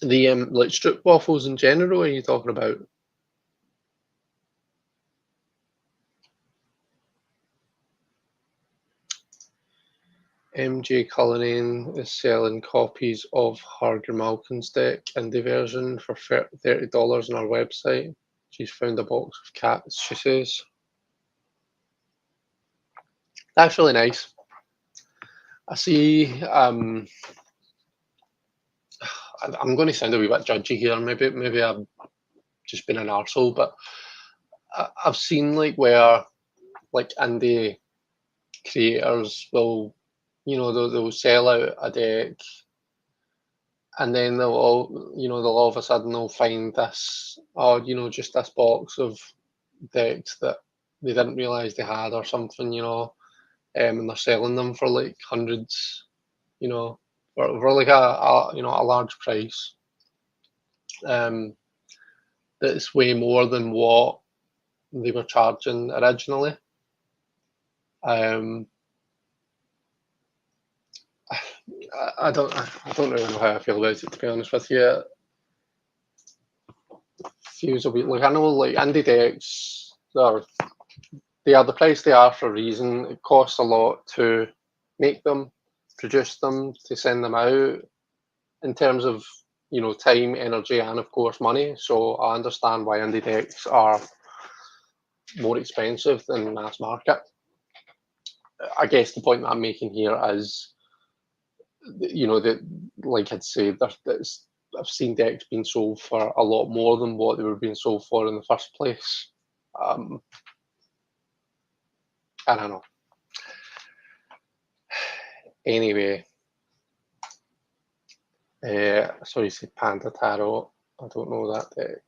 Speaker 1: The like strip waffles in general, are you talking about? MJ Cullinane is selling copies of her Grimalkin's deck indie version for $30 on our website. She's found a box of cats, she says. That's really nice. I see. I'm going to sound a wee bit judgy here. Maybe I've just been an arsehole, but I've seen like where like indie creators will, they'll sell out a deck, and then they'll all of a sudden they'll find this, just this box of decks that they didn't realize they had or something, and they're selling them for like hundreds, for like a large price. That's way more than what they were charging originally. Um, I don't really know how I feel about it, to be honest with you. Feels a bit like, I know like indie decks, they are the price they are for a reason. It costs a lot to make them, produce them, to send them out, in terms of time, energy, and of course money. So I understand why indie decks are more expensive than mass market. I guess the point that I'm making here is, that, like I'd said, I've seen decks being sold for a lot more than what they were being sold for in the first place. I don't know. Anyway, sorry, you said Panda Tarot. I don't know that deck.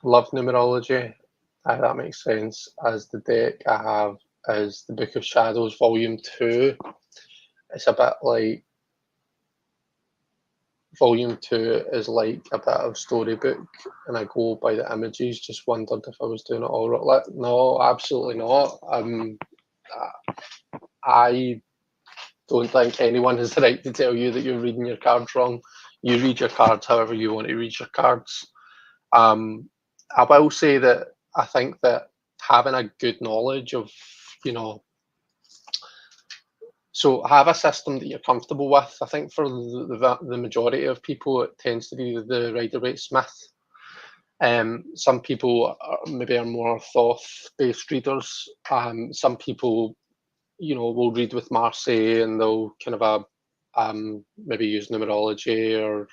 Speaker 1: Love numerology. That makes sense. As the deck I have is the Book of Shadows, Volume 2. It's a bit like Volume 2 is like a bit of storybook, and I go by the images. Just wondered if I was doing it all right. No, absolutely not. I don't think anyone has the right to tell you that you're reading your cards wrong. You read your cards however you want to read your cards. I will say that I think that having a good knowledge of, so have a system that you're comfortable with. I think for the majority of people, it tends to be the Rider-Waite Smith. Some people maybe are more Thoth-based readers. Some people, will read with Marseille, and they'll kind of maybe use numerology, or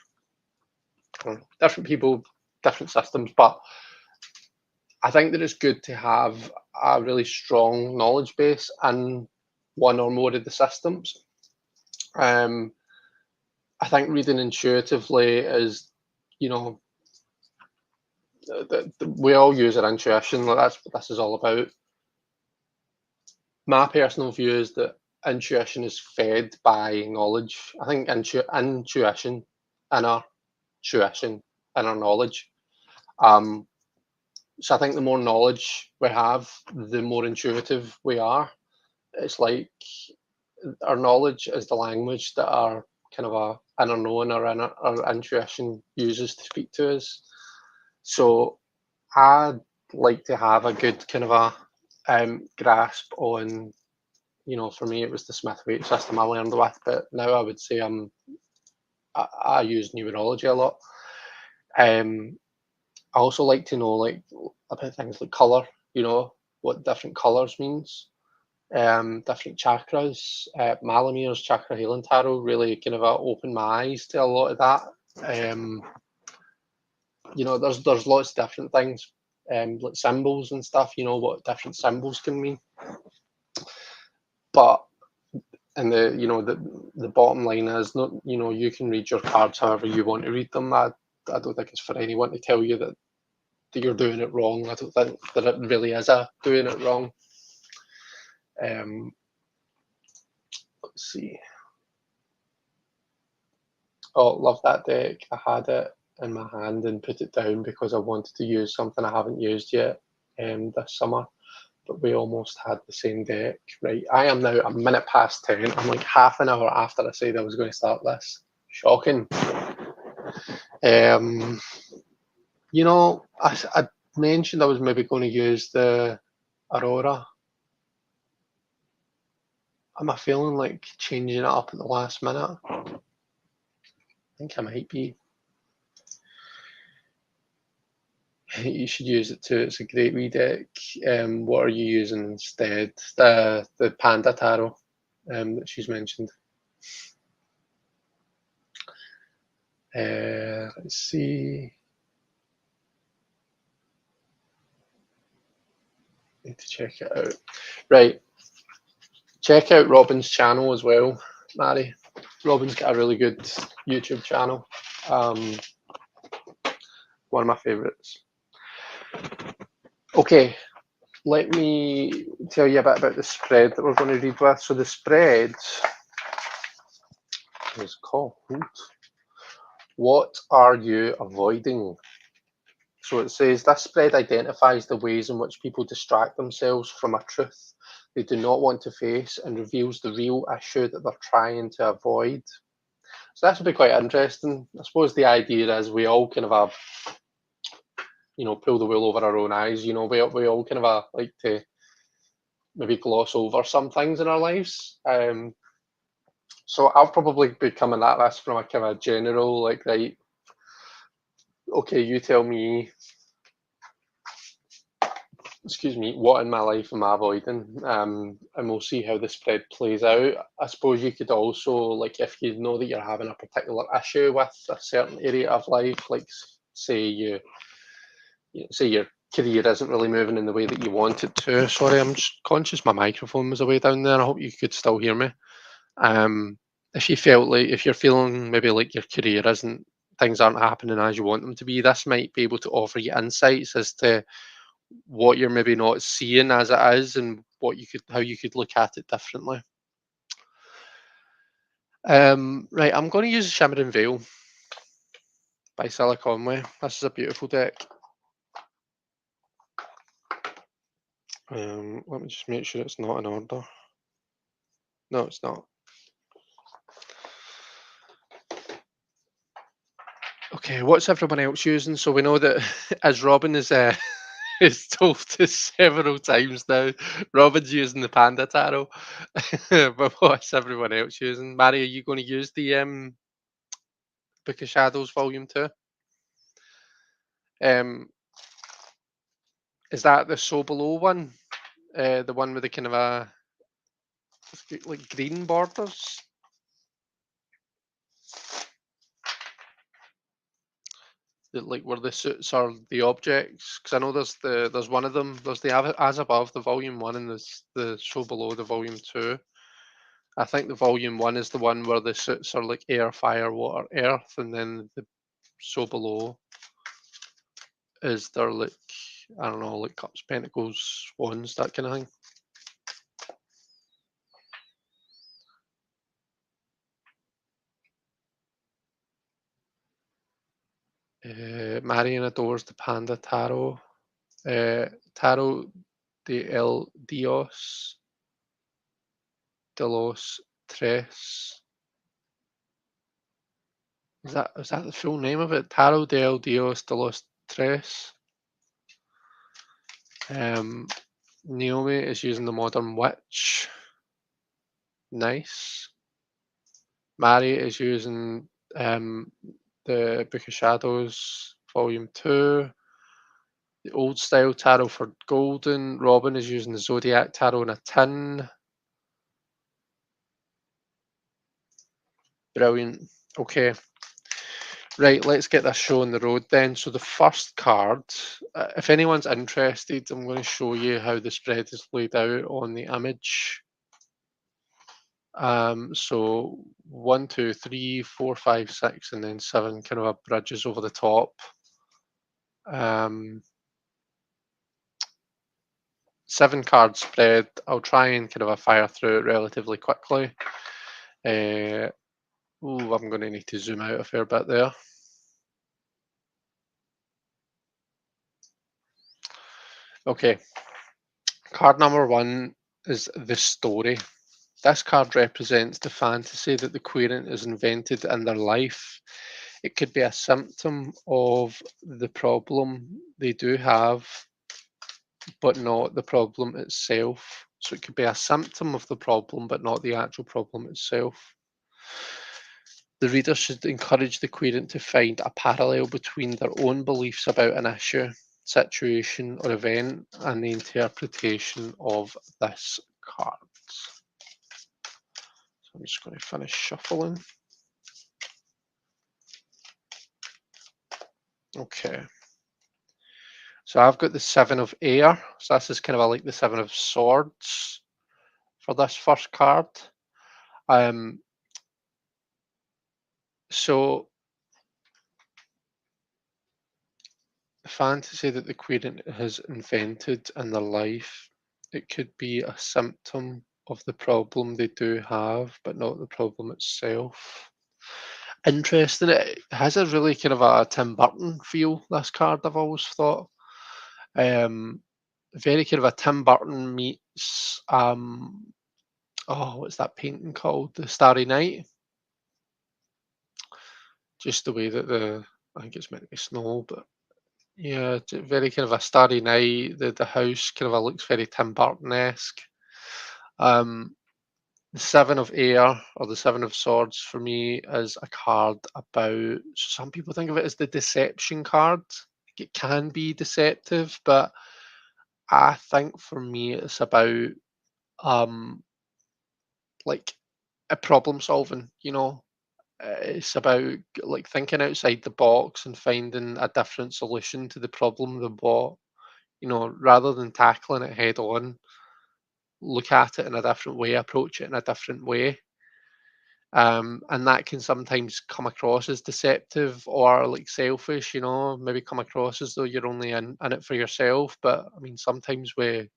Speaker 1: different people, different systems. But I think that it's good to have a really strong knowledge base in one or more of the systems. I think reading intuitively is, we all use our intuition. That's what this is all about. My personal view is that intuition is fed by knowledge. I think intuition, inner tuition, inner knowledge. So I think the more knowledge we have, the more intuitive we are. It's like our knowledge is the language that our kind of a inner knowing, or our intuition uses to speak to us. So I'd like to have a good kind of a grasp on, for me it was the Smith-Waite system I learned with, but now I would say I use numerology a lot. I also like to know like about things like color, what different colors means, different chakras. Malamir's Chakra Healing Tarot really kind of opened my eyes to a lot of that. There's lots of different things, like symbols and stuff. What different symbols can mean. But and the bottom line is, not, you can read your cards however you want to read them. I don't think it's for anyone to tell you that you're doing it wrong. I don't think that it really is a doing it wrong. Let's see. Oh, love that deck. I had it in my hand and put it down because I wanted to use something I haven't used yet this summer. But we almost had the same deck. Right, I am now a minute past 10. I'm like half an hour after I said I was going to start this. Shocking. Um, I mentioned I was maybe going to use the Aurora. Am I feeling like changing it up at the last minute? I think I might be. You should use it too. It's a great wee deck. What are you using instead? The Panda Tarot that she's mentioned. Let's see. Need to check it out. Right. Check out Robin's channel as well, Mary. Robin's got a really good YouTube channel. Um, One of my favourites. Okay, let me tell you a bit about the spread that we're going to read with. So the spread is called What Are You Avoiding? So it says this spread identifies the ways in which people distract themselves from a truth they do not want to face and reveals the real issue that they're trying to avoid. So that would be quite interesting. I suppose the idea is we all kind of have, pull the wool over our own eyes. We all kind of like to maybe gloss over some things in our lives. So I'll probably be coming at this from a kind of general, like, right, okay, you tell me, excuse me, what in my life am I avoiding? And we'll see how the spread plays out. I suppose you could also, like, if you know that you're having a particular issue with a certain area of life, like, say your career isn't really moving in the way that you want it to. Sorry, I'm just conscious my microphone was away down there. I hope you could still hear me. Um, if you're feeling maybe like your career isn't, things aren't happening as you want them to be, this might be able to offer you insights as to what you're maybe not seeing as it is and how you could look at it differently. Right, I'm going to use Shimmering Veil by Silla Conway. This is a beautiful deck. Let me just make sure it's not in order. No, it's not. Okay, what's everyone else using? So we know that as Robin is told us several times now, Robin's using the Panda Tarot. But what's everyone else using? Mary, are you going to use the Book of Shadows Volume 2? Is that the So Below one? The one with the kind of like green borders? Like where the suits are the objects? Because I know there's one of them. There's the As Above, the Volume 1, and there's the So Below, the Volume 2. I think the Volume 1 is the one where the suits are like air, fire, water, earth, and then the So Below is they're like, I don't know, like cups, pentacles, wands, that kind of thing. Marion adores the Panda Tarot. Tarot de el Dios de los Tres. Is that the full name of it? Tarot del Dios de los Tres. Naomi is using the Modern Witch. Nice. Mary is using the Book of Shadows, Volume 2. The Old Style Tarot for Golden. Robin is using the Zodiac Tarot in a tin. Brilliant. Okay. Right, let's get this show on the road then. So the first card, if anyone's interested, I'm going to show you how the spread is laid out on the image. So 1, 2, 3, 4, 5, 6, and then 7 kind of bridges over the top. 7 card spread. I'll try and kind of fire through it relatively quickly. Ooh, I'm going to need to zoom out a fair bit there. Okay, card number one is the story. This card represents the fantasy that the querent is invented in their life. It could be a symptom of the problem they do have, but not the problem itself. So it could be a symptom of the problem, but not the actual problem itself. The reader should encourage the querent to find a parallel between their own beliefs about an issue, situation, or event and the interpretation of this card. So I'm just going to finish shuffling. Okay. So I've got the Seven of Air. So this is kind of like the Seven of Swords for this first card. Um, so the fantasy that the querent has invented in their life, it could be a symptom of the problem they do have, but not the problem itself. Interesting. It has a really kind of a Tim Burton feel, this card, I've always thought. Um, very kind of a Tim Burton meets oh, what's that painting called? The Starry Night. Just the way that I think it's meant to be snow, but yeah, very kind of a Starry Night. The house kind of looks very Tim Burton-esque. Um, the Seven of Air or the Seven of Swords for me is a card about. Some people think of it as the deception card. It can be deceptive, but I think for me it's about um like a problem solving. It's about like thinking outside the box and finding a different solution to the problem they bought. Rather than tackling it head on, look at it in a different way, approach it in a different way. And that can sometimes come across as deceptive or like selfish, maybe come across as though you're only in it for yourself. But I mean, sometimes we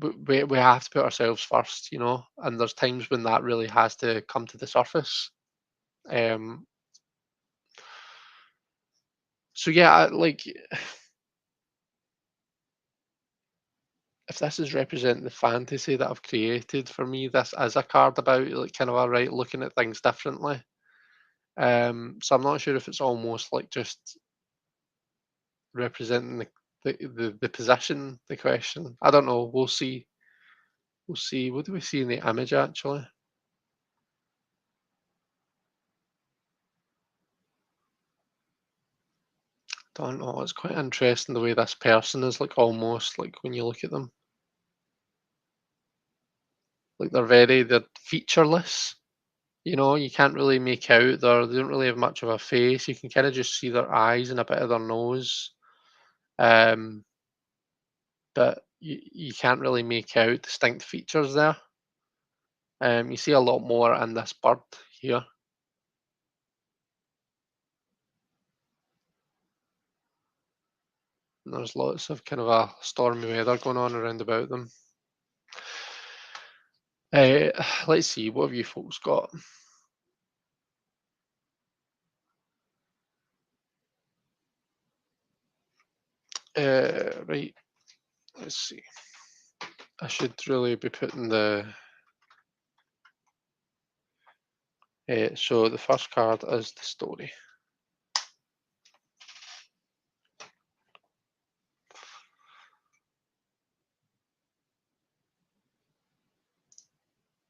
Speaker 1: have to put ourselves first, and there's times when that really has to come to the surface. Um, so yeah, like if this is representing the fantasy that I've created for me, this is a card about like kind of all right, looking at things differently. So I'm not sure if it's almost like just representing the position, the question. I don't know. We'll see. We'll see. What do we see in the image actually? Don't know. It's quite interesting the way this person is like almost like when you look at them, like they're featureless. You can't really make out they don't really have much of a face. You can kind of just see their eyes and a bit of their nose. Um, but you can't really make out distinct features there. You see a lot more in this bird here. And there's lots of kind of a stormy weather going on around about them. Uh, let's see, what have you folks got? Right, let's see. I should really be putting so the first card is the story.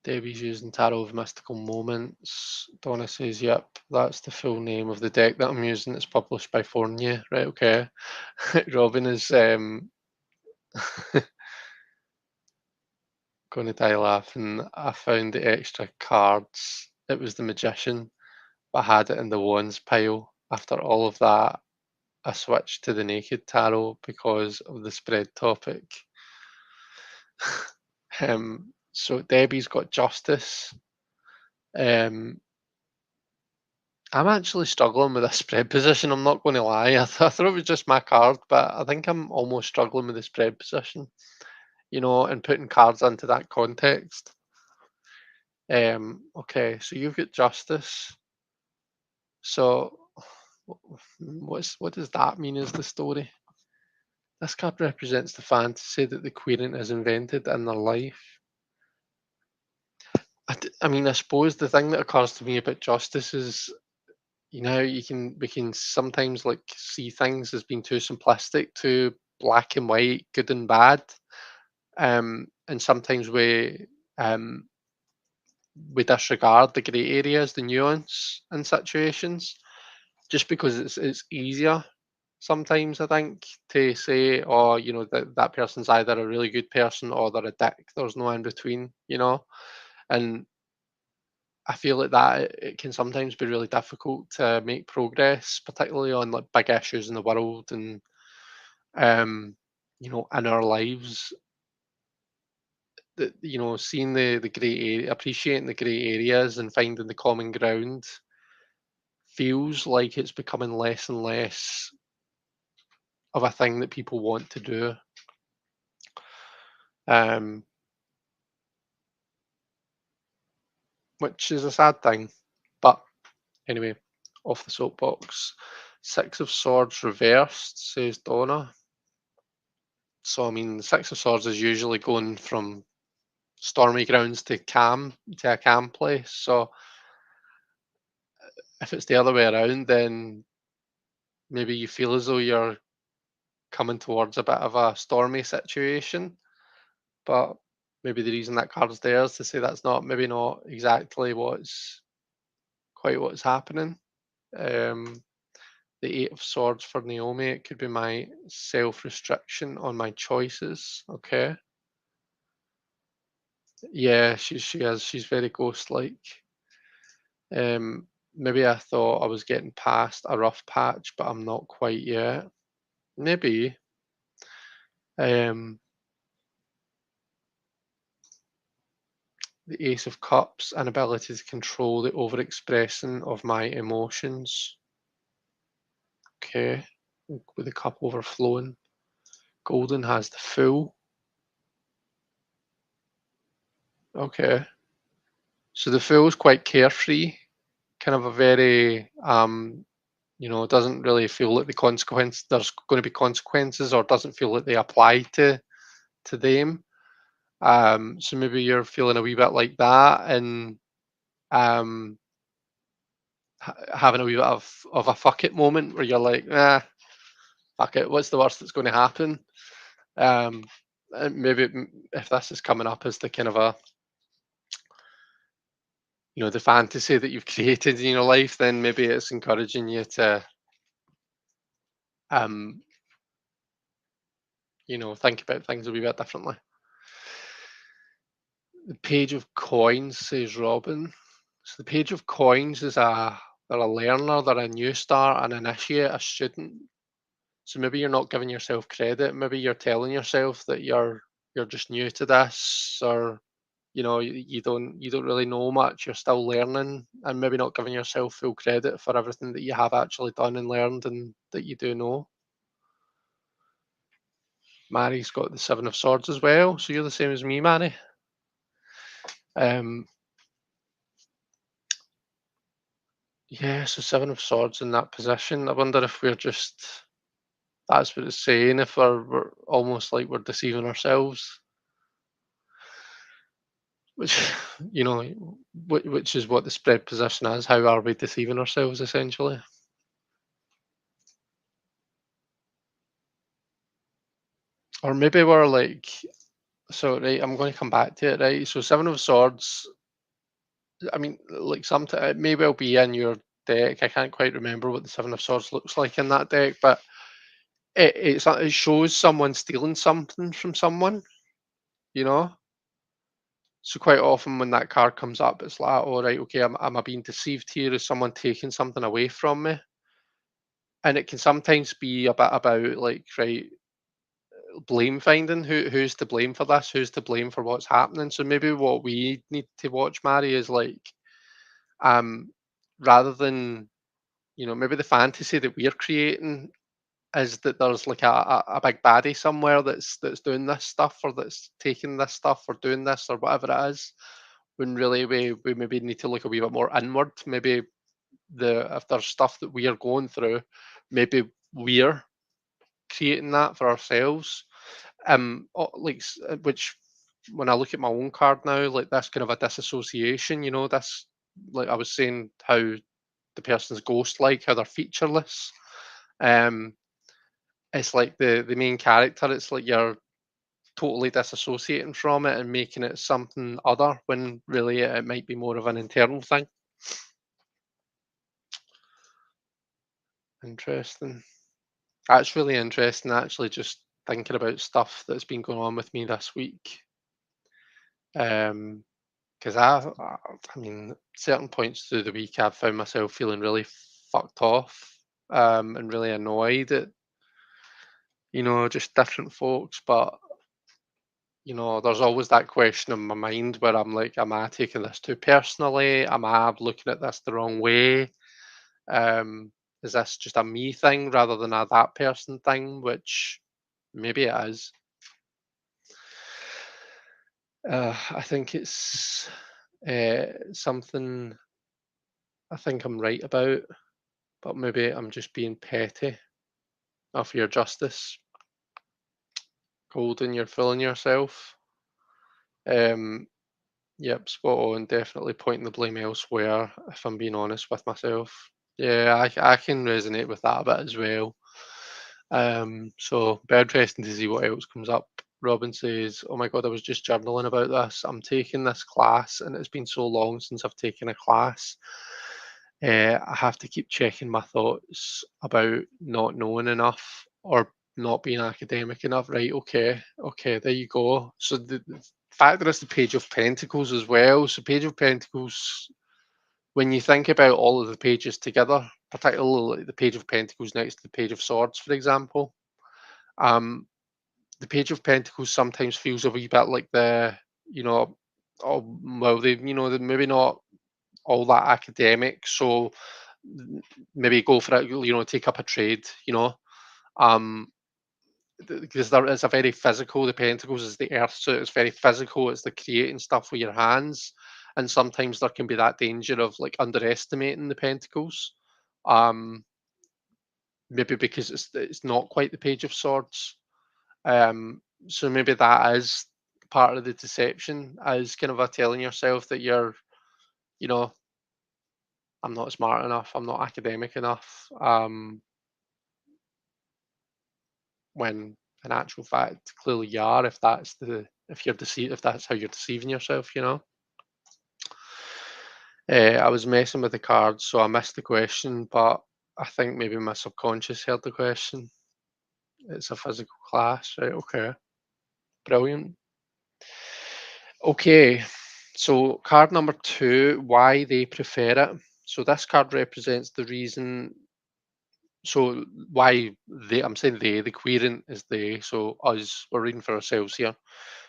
Speaker 1: Debbie's using Tarot of Mystical Moments. Donna says, yep, that's the full name of the deck that I'm using. It's published by Fournier. Right, okay. Robin is going to die laughing. I found the extra cards. It was the Magician, but I had it in the Wands pile. After all of that, I switched to the Naked Tarot because of the spread topic. So Debbie's got Justice. Um, I'm actually struggling with this spread position. I'm not going to lie. I thought it was just my card, but I think I'm almost struggling with the spread position. And putting cards into that context. Okay, so you've got justice. So what does that mean as the story? This card represents the fantasy that the querent has invented in their life. I mean, I suppose the thing that occurs to me about justice is, we can sometimes like see things as being too simplistic, too black and white, good and bad, and sometimes we disregard the grey areas, the nuance in situations, just because it's easier sometimes, I think, to say, oh, that person's either a really good person or they're a dick. There's no in between, and I feel like that it can sometimes be really difficult to make progress, particularly on like big issues in the world and um, in our lives. That seeing the grey area, appreciating the grey areas, and finding the common ground feels like it's becoming less and less of a thing that people want to do, um, which is a sad thing. But anyway, off the soapbox. Six of Swords reversed, says Donna. So I mean, the Six of Swords is usually going from stormy grounds to a calm place. So if it's the other way around, then maybe you feel as though you're coming towards a bit of a stormy situation. But maybe the reason that card's there is to say that's not maybe not exactly what's happening. Um, the Eight of Swords for Naomi, it could be my self restriction on my choices. Okay. Yeah, she's very ghost like. Maybe I thought I was getting past a rough patch, but I'm not quite yet. Maybe. Um, the Ace of Cups, an ability to control the overexpressing of my emotions. Okay. With the cup overflowing. Golden has the Fool. Okay. So the Fool's quite carefree, kind of a very doesn't really feel like there's going to be consequences, or doesn't feel like they apply to them. So maybe you're feeling a wee bit like that, and um, having a wee bit of a fuck it moment where you're like, fuck it, what's the worst that's going to happen? Um, and maybe if this is coming up as the kind of the fantasy that you've created in your life, then maybe it's encouraging you to um, think about things a wee bit differently. The Page of Coins, says Robin. So the Page of Coins is they're a learner, they're a new star, an initiate, a student. So maybe you're not giving yourself credit. Maybe you're telling yourself that you're just new to this, or you don't really know much. You're still learning, and maybe not giving yourself full credit for everything that you have actually done and learned, and that you do know. Mary's got the Seven of Swords as well, so you're the same as me, Mary. Um, yeah, so Seven of Swords in that position. I wonder if we're just that's what it's saying. If we're almost like we're deceiving ourselves, which you know, which is what the spread position is. How are we deceiving ourselves essentially? Or maybe we're like, so right. I'm going to come back to it. Right. So Seven of Swords. I mean, like sometimes it may well be in your deck. I can't quite remember what the Seven of Swords looks like in that deck, but it shows someone stealing something from someone. You know. So quite often when that card comes up, it's like, "All right, okay, am I being deceived here? Is someone taking something away from me?" And it can sometimes be a bit about like, right, blame finding. Who's to blame for this? Who's to blame for what's happening? So maybe what we need to watch, Mary, is like, um, rather than maybe the fantasy that we're creating is that there's like a big baddie somewhere that's doing this stuff, or that's taking this stuff, or doing this, or whatever it is. when really we maybe need to look a wee bit more inward. Maybe if there's stuff that we are going through, maybe we're creating that for ourselves. Which when I look at my own card now, like that's kind of a disassociation. This, like I was saying, how the person's ghost like, how they're featureless. Um, it's like the main character. It's like you're totally disassociating from it and making it something other when really it might be more of an internal thing. Interesting. That's really interesting, actually, just thinking about stuff that's been going on with me this week. Because I mean, certain points through the week, I've found myself feeling really fucked off, and really annoyed at, just different folks. But, there's always that question in my mind where I'm like, am I taking this too personally? Am I looking at this the wrong way? Um, is this just a me thing rather than a that person thing? Which maybe it is. I think it's something I think I'm right about, but maybe I'm just being petty. Of your justice, Golden, you're fooling yourself. Um, yep, spot on. Definitely pointing the blame elsewhere, if I'm being honest with myself. Yeah, I can resonate with that a bit as well. So be interesting to see what else comes up. Robin says, "Oh my God, I was just journaling about this. I'm taking this class, and it's been so long since I've taken a class. I have to keep checking my thoughts about not knowing enough or not being academic enough." Right? Okay, okay, there you go. So the fact that it's the Page of Pentacles as well. So Page of Pentacles, when you think about all of the pages together, particularly the Page of Pentacles next to the Page of Swords, for example, um, the Page of Pentacles sometimes feels a wee bit like you know, oh, well, they're maybe not all that academic, so maybe go for it, take up a trade, um, because there is a very physical, the Pentacles is the earth, so it's very physical, it's the creating stuff with your hands, and sometimes there can be that danger of like underestimating the Pentacles, um, maybe because it's not quite the Page of Swords. So maybe that is part of the deception, is kind of a telling yourself that you know, I'm not smart enough, I'm not academic enough. When in actual fact, clearly you are. If that's how you're deceiving yourself. I was messing with the cards, so I missed the question, but I think maybe my subconscious heard the question. It's a physical class, right? Okay, brilliant. Okay, so card number two, why they prefer it. So this card represents the reason. So why they? I'm saying they. The querent is they. So us. We're reading for ourselves here.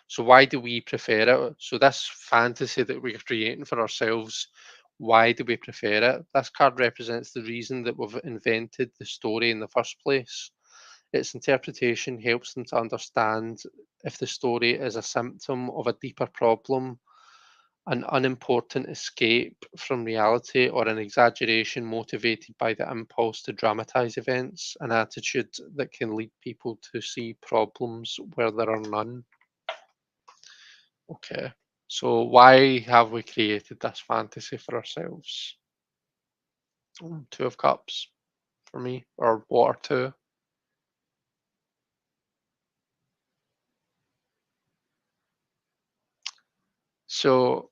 Speaker 1: So why do we prefer it? So this fantasy that we're creating for ourselves. Why do we prefer it? This card represents the reason that we've invented the story in the first place. Its interpretation helps them to understand if the story is a symptom of a deeper problem, an unimportant escape from reality, or an exaggeration motivated by the impulse to dramatize events, an attitude that can lead people to see problems where there are none. Okay. So why have we created this fantasy for ourselves? Two of Cups for me, or Water Two. So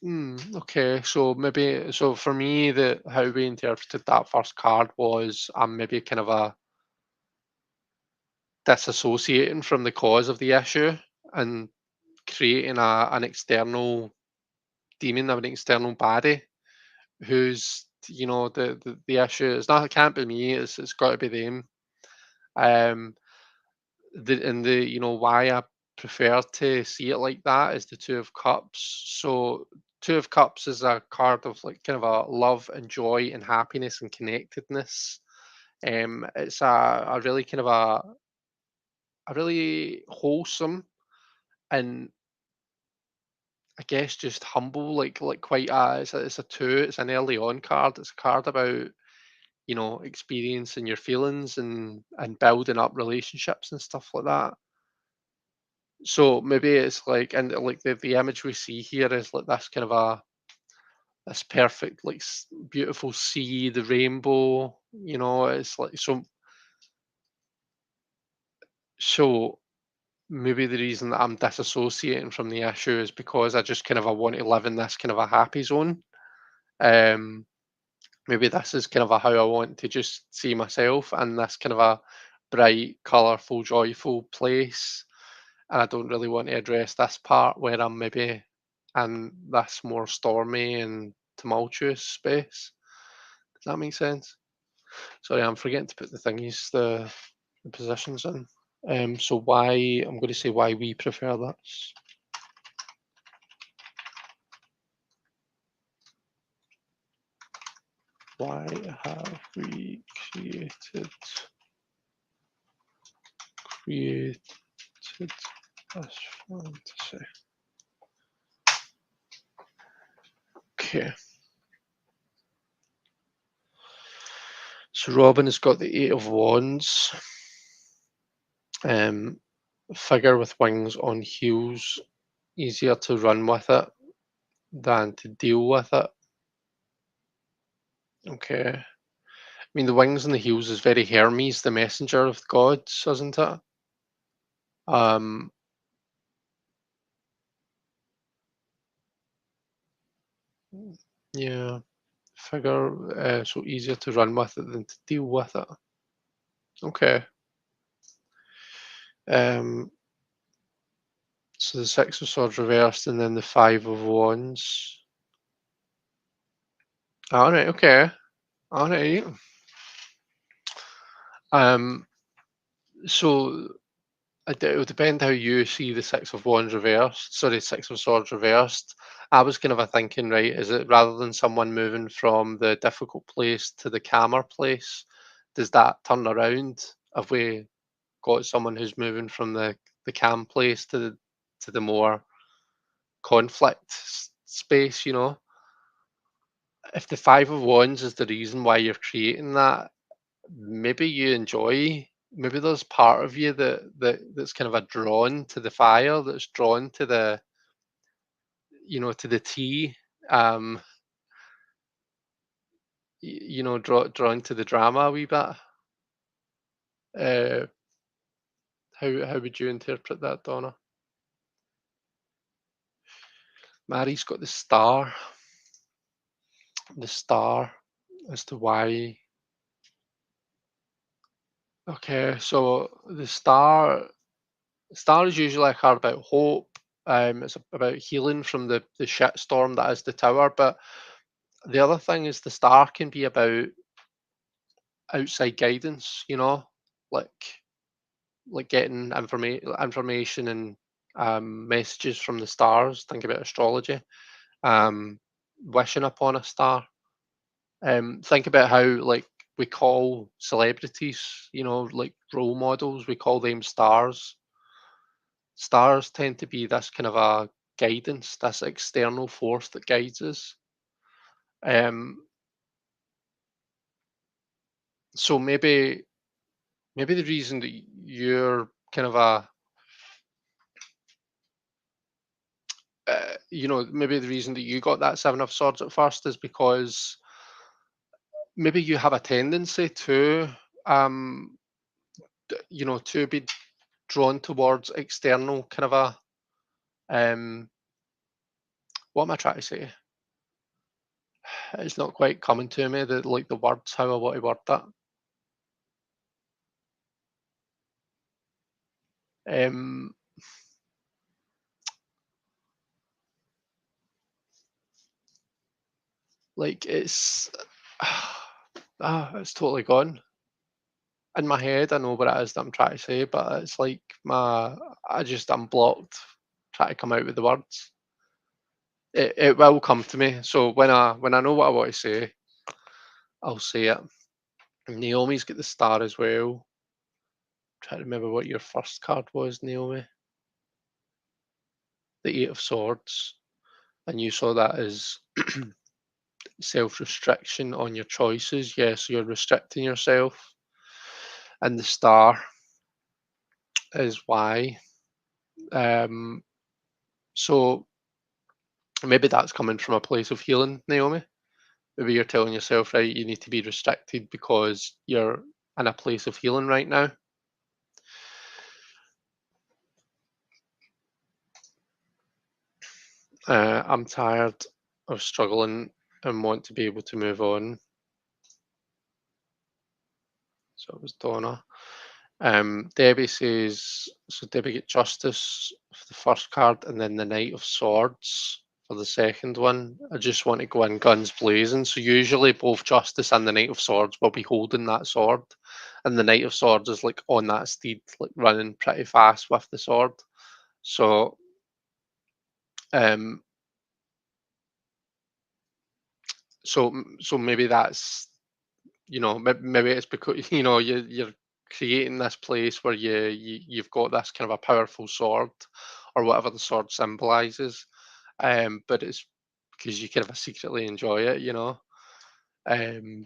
Speaker 1: okay, so maybe for me, the how we interpreted that first card was I'm maybe kind of a disassociating from the cause of the issue and creating an external demon, an external baddie who's the issue. It's not, it can't be me. It's got to be them. Um, why I prefer to see it like that is the Two of Cups. So Two of Cups is a card of like kind of a love and joy and happiness and connectedness. It's a really kind of a really wholesome and I guess just humble, like quite a it's a 2, it's an early on card. It's a card about, experiencing your feelings and building up relationships and stuff like that. So maybe it's like, and like the image we see here is like this kind of this perfect, like beautiful sea, the rainbow, it's like so maybe the reason that I'm disassociating from the issue is because I just kind of I want to live in this kind of a happy zone. Um, Maybe this is kind of how I want to just see myself in this kind of a bright, colourful, joyful place. And I don't really want to address this part where I'm maybe in this more stormy and tumultuous space. Does that make sense? Sorry, I'm forgetting to put the thingies, the positions in. So why I'm going to say why we prefer this. Why have we created this fantasy? Okay, so Robin has got the Eight of Wands. Um, Figure with wings on heels, easier to run with it than to deal with it. Okay. I mean, the wings and the heels is very Hermes, the messenger of the gods, isn't it? Um, yeah. Figure, so easier to run with it than to deal with it. Okay. Um, so the Six of Swords reversed and then the Five of Wands. All right, okay. All right. Um, so it would depend how you see the Six of Wands reversed. Sorry, Six of Swords reversed. I was kind of a thinking, right, is it rather than someone moving from the difficult place to the calmer place, does that turn around? Have we got someone who's moving from the calm place to the more conflict space, if the Five of Wands is the reason why you're creating that, maybe you enjoy, maybe there's part of you that's kind of a drawn to the fire, that's drawn to to the tea, um drawn to the drama a wee bit. uh how would you interpret that, Donna? Mary's got the star as to why. Okay, so the star is usually a card about hope. It's about healing from the shitstorm that is the tower. But the other thing is the star can be about outside guidance. Like getting information and messages from the stars. Think about astrology. Um, Wishing upon a star. Think about how like we call celebrities, like role models. We call them stars. Stars tend to be this kind of a guidance, this external force that guides us. Um, so maybe the reason that you're kind of maybe the reason that you got that Seven of Swords at first is because maybe you have a tendency to, um, to be drawn towards external kind of um, what am I trying to say? It's not quite coming to me, the words, how I want to word that. Um, like it's totally gone. In my head, I know what it is that I'm trying to say, but it's like I'm blocked trying to come out with the words. It will come to me. So when I know what I want to say, I'll say it. Naomi's got the star as well. Try to remember what your first card was, Naomi. The Eight of Swords. And you saw that as self-restriction on your choices. Yeah, so you're restricting yourself. And the star is why. Um, so maybe that's coming from a place of healing, Naomi. Maybe you're telling yourself, right, you need to be restricted because you're in a place of healing right now. I'm tired of struggling and want to be able to move on. So it was Donna. Debbie says, so Debbie get Justice for the first card and then the Knight of Swords for the second one. I just want to go in guns blazing. So usually both Justice and the Knight of Swords will be holding that sword. And the Knight of Swords is like on that steed, like running pretty fast with the sword. So um so maybe that's maybe it's because you're creating this place where you've got this kind of a powerful sword or whatever the sword symbolizes, but it's because you kind of secretly enjoy it. Um,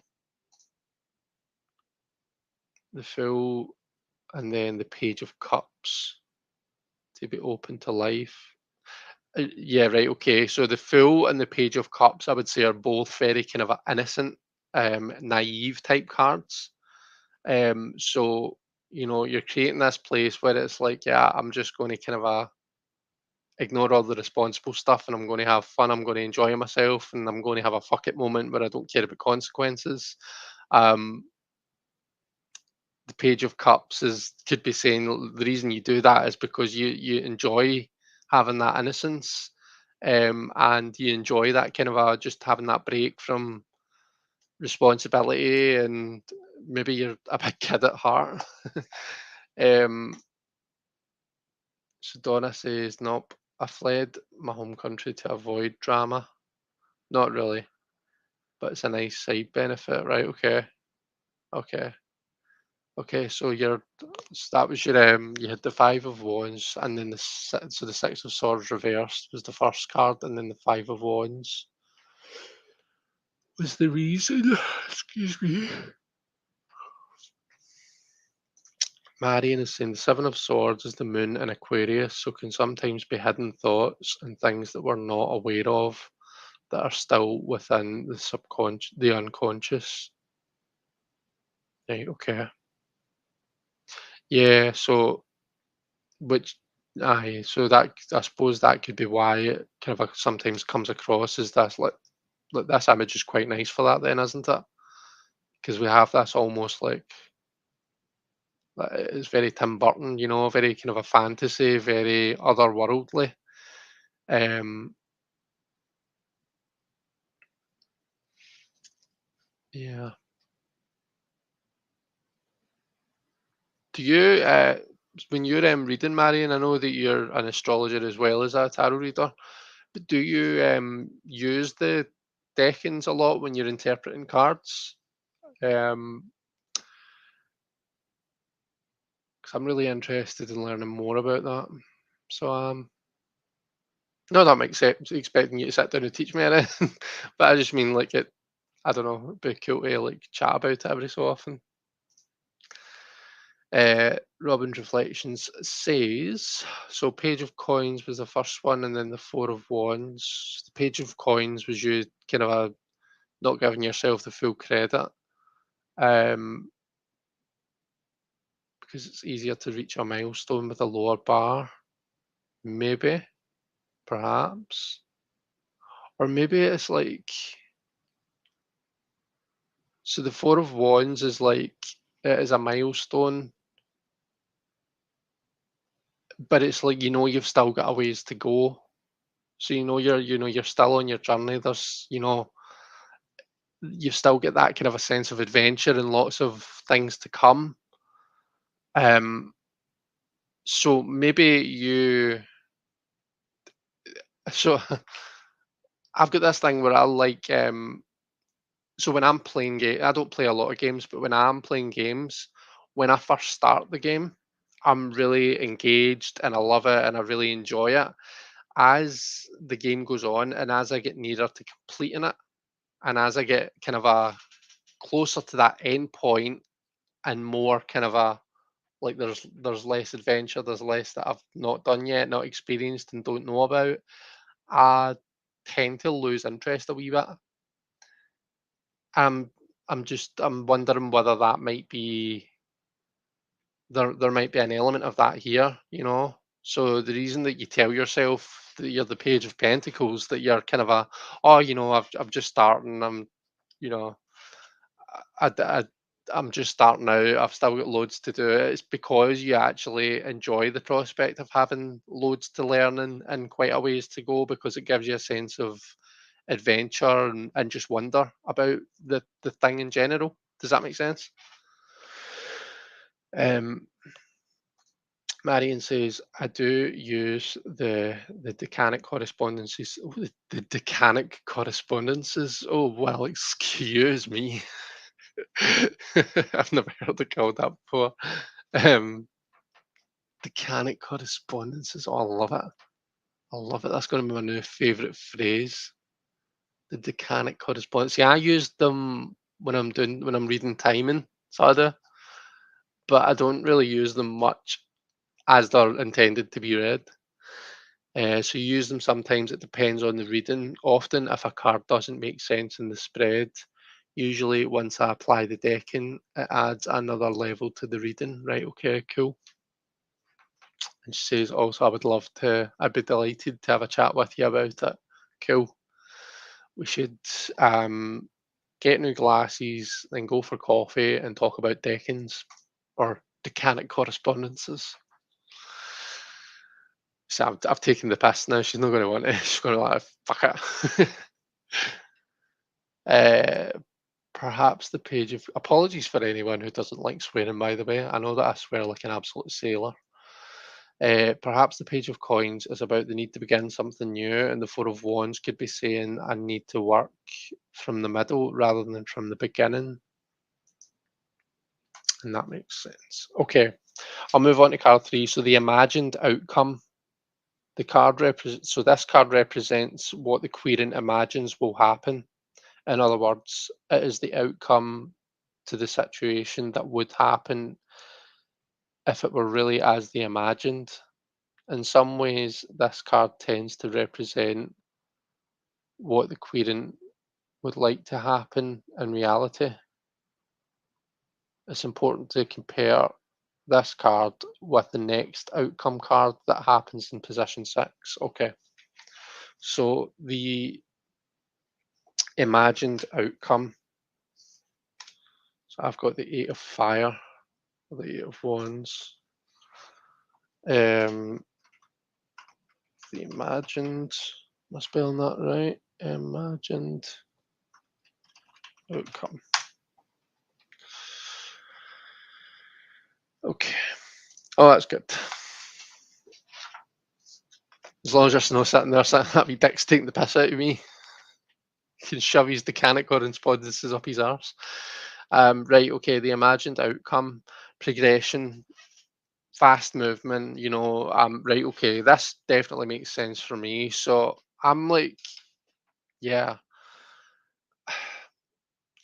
Speaker 1: the Fool and then the Page of Cups to be open to life. Yeah, right. Okay, so the Fool and the Page of Cups, I would say, are both very kind of innocent, naive type cards. So you're creating this place where it's like, yeah, I'm just going to kind of ignore all the responsible stuff and I'm going to have fun. I'm going to enjoy myself and I'm going to have a fuck it moment where I don't care about consequences. Um, the Page of Cups is could be saying the reason you do that is because you enjoy having that innocence, and you enjoy that kind of just having that break from responsibility and maybe you're a big kid at heart. um, So Donna says, "Nope, I fled my home country to avoid drama." Not really, but it's a nice side benefit, right? Okay, okay, okay. So that was you had the Five of Wands, and then so the Six of Swords reversed was the first card, and then the Five of Wands was the reason. Excuse me. Marion is saying the Seven of Swords is the moon in Aquarius, so can sometimes be hidden thoughts and things that we're not aware of that are still within the the unconscious. Right, okay. Yeah, so which aye, so that I suppose that could be why it kind of sometimes comes across as this like this image is quite nice for that then, isn't it? Because we have this almost like it's very Tim Burton, very kind of a fantasy, very otherworldly. Um, yeah. Do you when you're reading, Marion, I know that you're an astrologer as well as a tarot reader. But do you use the decans a lot when you're interpreting cards? Um, 'Cause I'm really interested in learning more about that. So not that I'm expecting you to sit down and teach me anything, but I just mean like it. I don't know. It'd be cool to like chat about it every so often. Robin's Reflections says so. Page of Coins was the first one, and then the Four of Wands. The Page of Coins was you kind of not giving yourself the full credit. Um, because it's easier to reach a milestone with a lower bar. Maybe, perhaps. Or maybe it's like so the Four of Wands is like it is a milestone, but it's like you've still got a ways to go. So you're still on your journey. There's you still get that kind of a sense of adventure and lots of things to come. Um so maybe you so I've got this thing where I like so when I'm playing game, I don't play a lot of games, but when I'm playing games, when I first start the game, I'm really engaged and I love it and I really enjoy it. as the game goes on and as I get nearer to completing it, and as I get kind of a closer to that end point and more kind of a like there's less adventure, there's less that I've not done yet, not experienced and don't know about, I tend to lose interest a wee bit. I'm I'm wondering whether that might be there might be an element of that here, you know? So the reason that you tell yourself that you're the Page of Pentacles, that you're kind of a, oh, I'm just starting, you know, I I'm just starting out. I've still got loads to do. It's because you actually enjoy the prospect of having loads to learn and quite a ways to go because it gives you a sense of adventure and just wonder about the thing in general. Does that make sense? Um, Marion says, I do use the decanic correspondences. Oh, the decanic correspondences. Oh well, excuse me. I've never heard it called that before. Um, Decanic correspondences. Oh, I love it. I love it. That's going to be my new favourite phrase. The decanic correspondence. Yeah, I use them when I'm reading timing, so I do, but I don't really use them much as they're intended to be read. So you use them sometimes. It depends on the reading. Often, if a card doesn't make sense in the spread, usually once I apply the decking, it adds another level to the reading. Right? Okay, cool. And she says, also, I'd be delighted to have a chat with you about it. Cool. We should get new glasses, then go for coffee and talk about deckings or decanic correspondences. So I've taken the piss now. She's not going to want it. She's going to like, fuck it. uh, Perhaps the page of apologies for anyone who doesn't like swearing, by the way. I know that I swear like an absolute sailor. Perhaps the page of coins is about the need to begin something new, and the four of wands could be saying, I need to work from the middle rather than from the beginning. And that makes sense. Okay, I'll move on to card three. So the imagined outcome. So this card represents what the querent imagines will happen. In other words, it is the outcome to the situation that would happen if it were really as they imagined. In some ways, this card tends to represent what the querent would like to happen in reality. It's important to compare this card with the next outcome card that happens in position six. Okay, so the imagined outcome. So I've got the Eight of Fire, the Eight of Wands. Um, the imagined, am I spelling that right? Imagined outcome. Okay. Oh, that's good. As long as there's no sitting there saying that wee dick's taking the piss out of me, he can shove his decanic correspondences up his arse. Right, okay, the imagined outcome, progression, fast movement, right, okay, this definitely makes sense for me. So I'm like, yeah,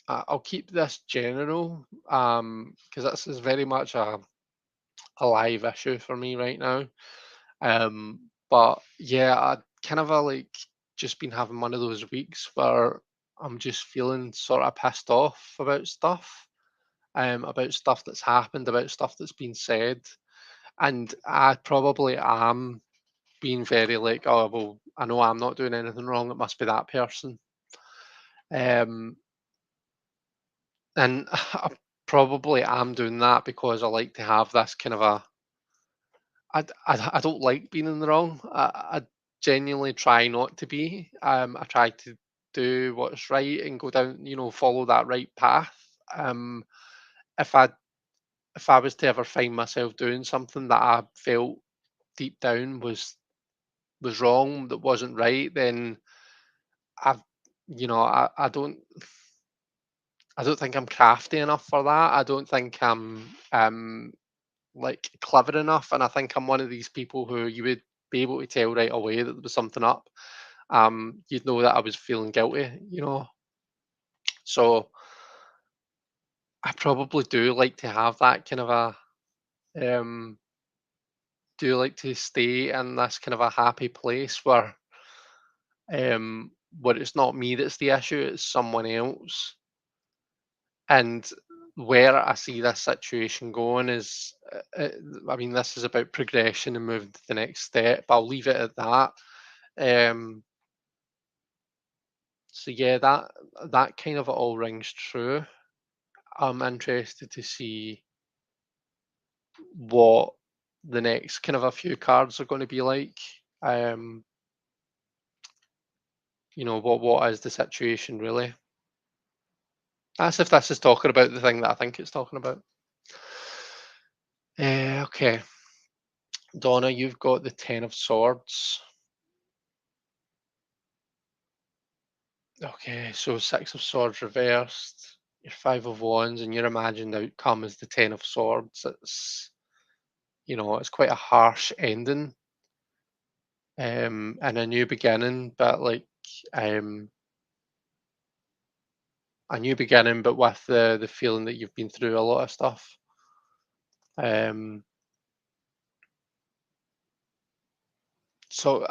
Speaker 1: I'll keep this general, because this is very much a live issue for me right now. But yeah, I kind of like just been having one of those weeks where I'm just feeling sort of pissed off about stuff that's happened, about stuff that's been said, and I probably am being very like, oh well, I know I'm not doing anything wrong. It must be that person, um, and I probably am doing that because I like to have this kind of a I don't like being in the wrong. I genuinely try not to be. I try to do what's right and go down, follow that right path. Um, if I if I was to ever find myself doing something that I felt deep down was wrong, that wasn't right, then I, I don't think I'm crafty enough for that. I don't think I'm like clever enough, and I think I'm one of these people who you would be able to tell right away that there was something up. You'd know that I was feeling guilty. So I probably do like to have that kind of um, do like to stay in this kind of a happy place where it's not me that's the issue, it's someone else. And where I see this situation going is, I mean, this is about progression and moving to the next step. I'll leave it at that. Um, so yeah, that kind of all rings true. I'm interested to see what the next kind of a few cards are going to be like. Um, what is the situation really? As if this is talking about the thing that I think it's talking about. Okay, Donna, you've got the Ten of Swords. Okay, so Six of Swords reversed, your Five of Wands, and your imagined outcome is the Ten of Swords. It's quite a harsh ending, and a new beginning, but like um, a new beginning, but with the feeling that you've been through a lot of stuff. Um, so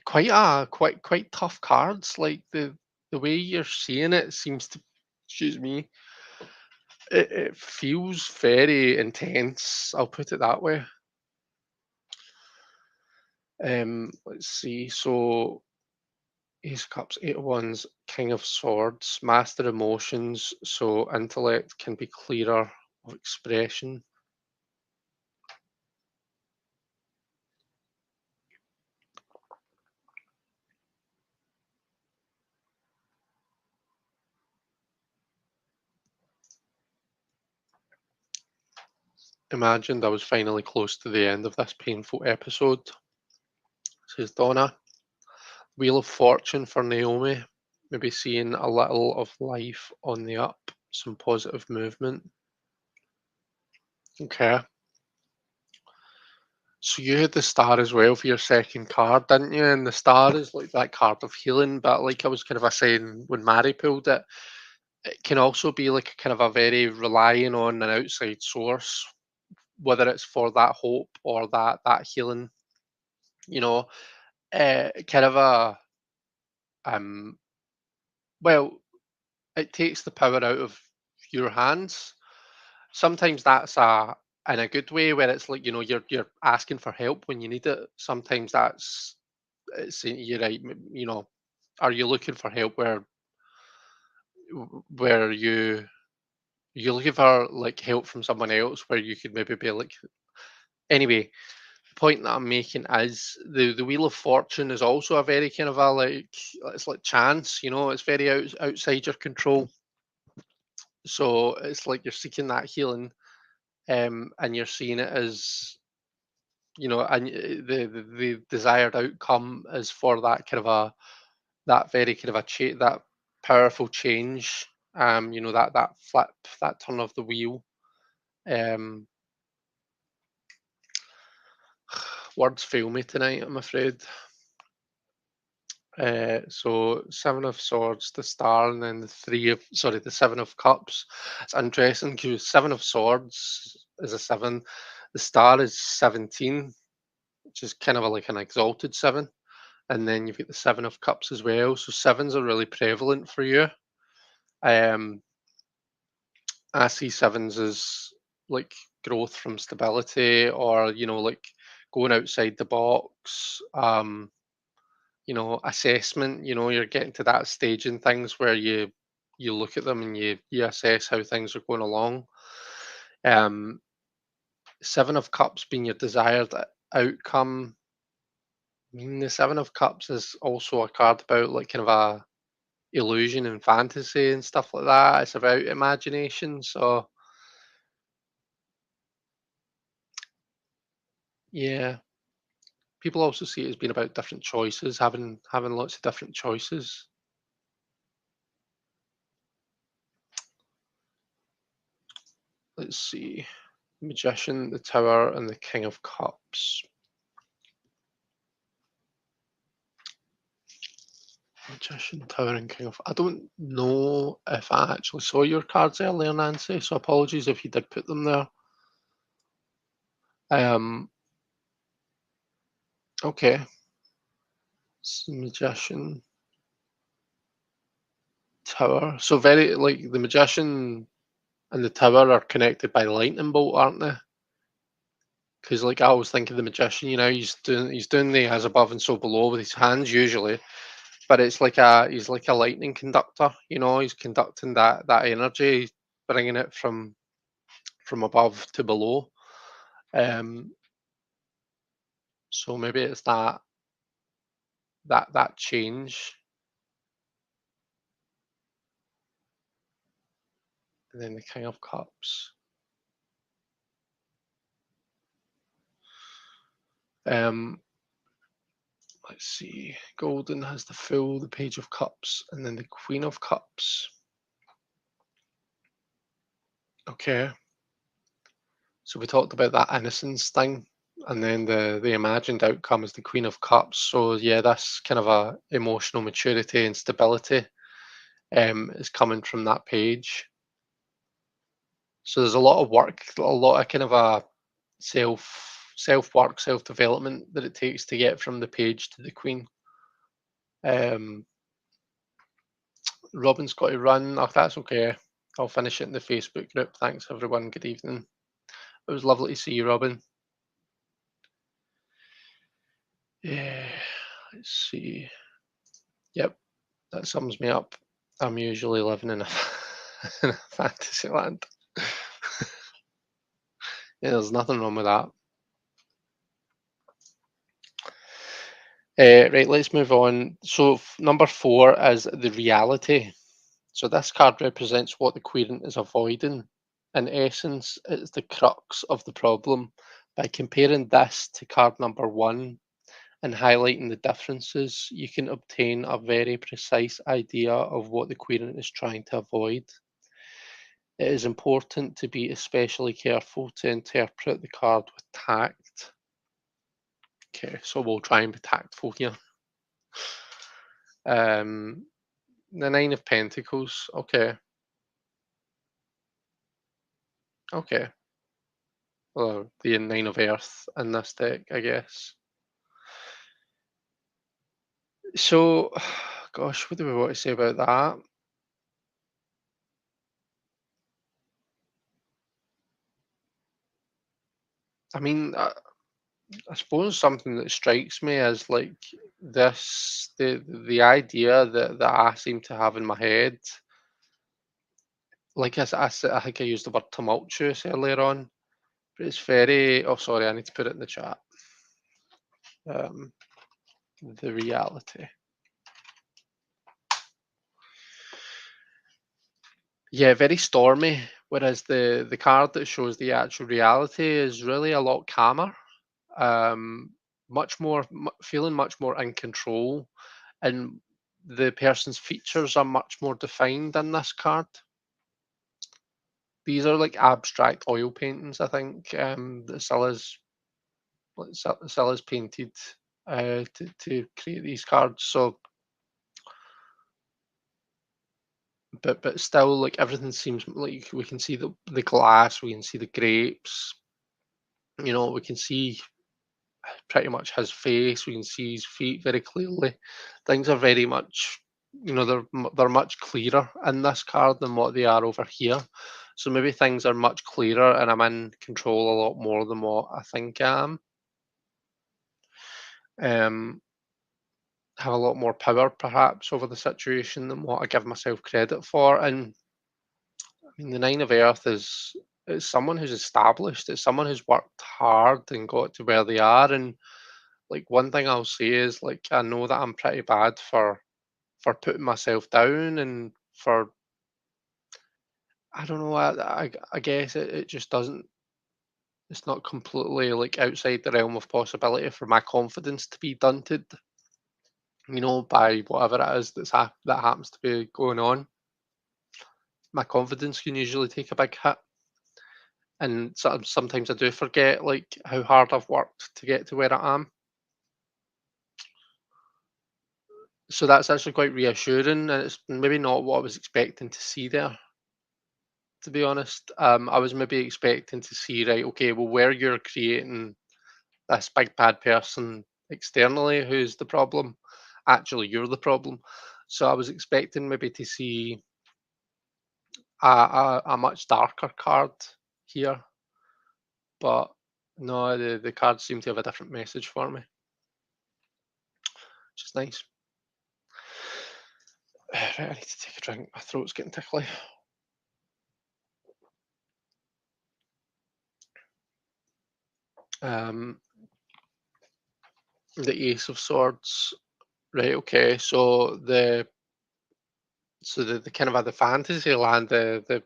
Speaker 1: quite tough cards. Like the way you're seeing it seems to, excuse me, it feels very intense. I'll put it that way. Let's see. So Ace of Cups, Eight of Wands, King of Swords, Master Emotions. So intellect can be clearer of expression. Imagined I was finally close to the end of this painful episode, says Donna. Wheel of Fortune for Naomi. Maybe seeing a little of life on the up, some positive movement. Okay. So you had the star as well for your second card, didn't you? And the star is like that card of healing, but like I was kind of a saying when Mary pulled it, it can also be like kind of a very relying on an outside source, whether it's for that hope or that healing, you know. Kind of a um well, it takes the power out of your hands. Sometimes that's in a good way where it's like, you're asking for help when you need it. Sometimes it's saying to you, right, are you looking for help where you're looking for like help from someone else where you could maybe be like, anyway, the point that I'm making is the Wheel of Fortune is also a very kind of a like, it's like chance, it's very outside your control. So it's like you're seeking that healing, and you're seeing it as, and the desired outcome is for that kind of that very kind of that powerful change, that flip, that turn of the wheel. Um, Words fail me tonight, I'm afraid. So Seven of Swords, the Star, and then the Seven of Cups. It's interesting because Seven of Swords is a seven, the Star is 17, which is kind of like an exalted seven, and then you've got the Seven of Cups as well. So sevens are really prevalent for you. Um, I see sevens as like growth from stability, or like going outside the box. Assessment. You're getting to that stage in things where you look at them and you assess how things are going along. Um, Seven of Cups being your desired outcome. I mean, the Seven of Cups is also a card about like kind of a illusion and fantasy and stuff like that. It's about imagination. So yeah, people also see it as being about different choices, having lots of different choices. Let's see. Magician, the Tower, and the King of Cups. Magician, Tower, and King of. I don't know if I actually saw your cards earlier, Nancy. So apologies if you did put them there. Um. Okay. Magician, Tower. So very like the Magician and the Tower are connected by lightning bolt, aren't they? Because like I always think of the Magician, he's doing the as above and so below with his hands usually, but he's like a lightning conductor. He's conducting that energy, bringing it from above to below. Um, so maybe it's that change, and then the King of Cups. Um, let's see. Golden has the Fool, the Page of Cups, and then the Queen of Cups. Okay. So we talked about that innocence thing, and then the imagined outcome is the Queen of Cups. So yeah, that's kind of a emotional maturity and stability is coming from that page. So there's a lot of work, a lot of kind of a self work, self development that it takes to get from the page to the Queen. Um, Robin's got to run. Oh, that's okay. I'll finish it in the Facebook group. Thanks everyone. Good evening. It was lovely to see you, Robin. Yeah, let's see. Yep, that sums me up. I'm usually living in a, in a fantasy land. Yeah, there's nothing wrong with that. Right, let's move on. So, number 4 is the reality. So, this card represents what the querent is avoiding. In essence, it's the crux of the problem. By comparing this to card number 1 and highlighting the differences, you can obtain a very precise idea of what the querent is trying to avoid. It is important to be especially careful to interpret the card with tact. Okay, so we'll try and be tactful here. Um, the Nine of Pentacles. Okay, okay. Well, the Nine of Earth in this deck, I guess. So, gosh, what do we want to say about that? I mean, I suppose something that strikes me is like the idea that I seem to have in my head. Like I think I used the word tumultuous earlier on, but it's very. Oh, sorry, I need to put it in the chat. Um, the reality. Yeah, very stormy. Whereas the card that shows the actual reality is really a lot calmer. Um, much more feeling much more in control, and the person's features are much more defined in this card. These are like abstract oil paintings, I think. That Silla's painted to create these cards. So, but still, like everything seems like we can see the glass, we can see the grapes. We can see pretty much his face. We can see his feet very clearly. Things are very much, they're much clearer in this card than what they are over here. So maybe things are much clearer, and I'm in control a lot more than what I think I am. Um, have a lot more power perhaps over the situation than what I give myself credit for. And I mean, the Nine of Earth is someone who's established. It's someone who's worked hard and got to where they are. And like one thing I'll say is like I know that I'm pretty bad for putting myself down and for I don't know. I guess it just doesn't. It's not completely like outside the realm of possibility for my confidence to be dunted. By whatever it is that happens to be going on. My confidence can usually take a big hit. and sometimes I do forget like how hard I've worked to get to where I am. So that's actually quite reassuring, and it's maybe not what I was expecting to see there, to be honest. I was maybe expecting to see, right, okay, well, where you're creating this big bad person externally who's the problem, actually you're the problem. So I was expecting maybe to see a much darker card here, but no, the cards seem to have a different message for me, which is nice. Right, I need to take a drink. My throat's getting tickly. Um, the Ace of Swords. Right. Okay. So the kind of the fantasy land, the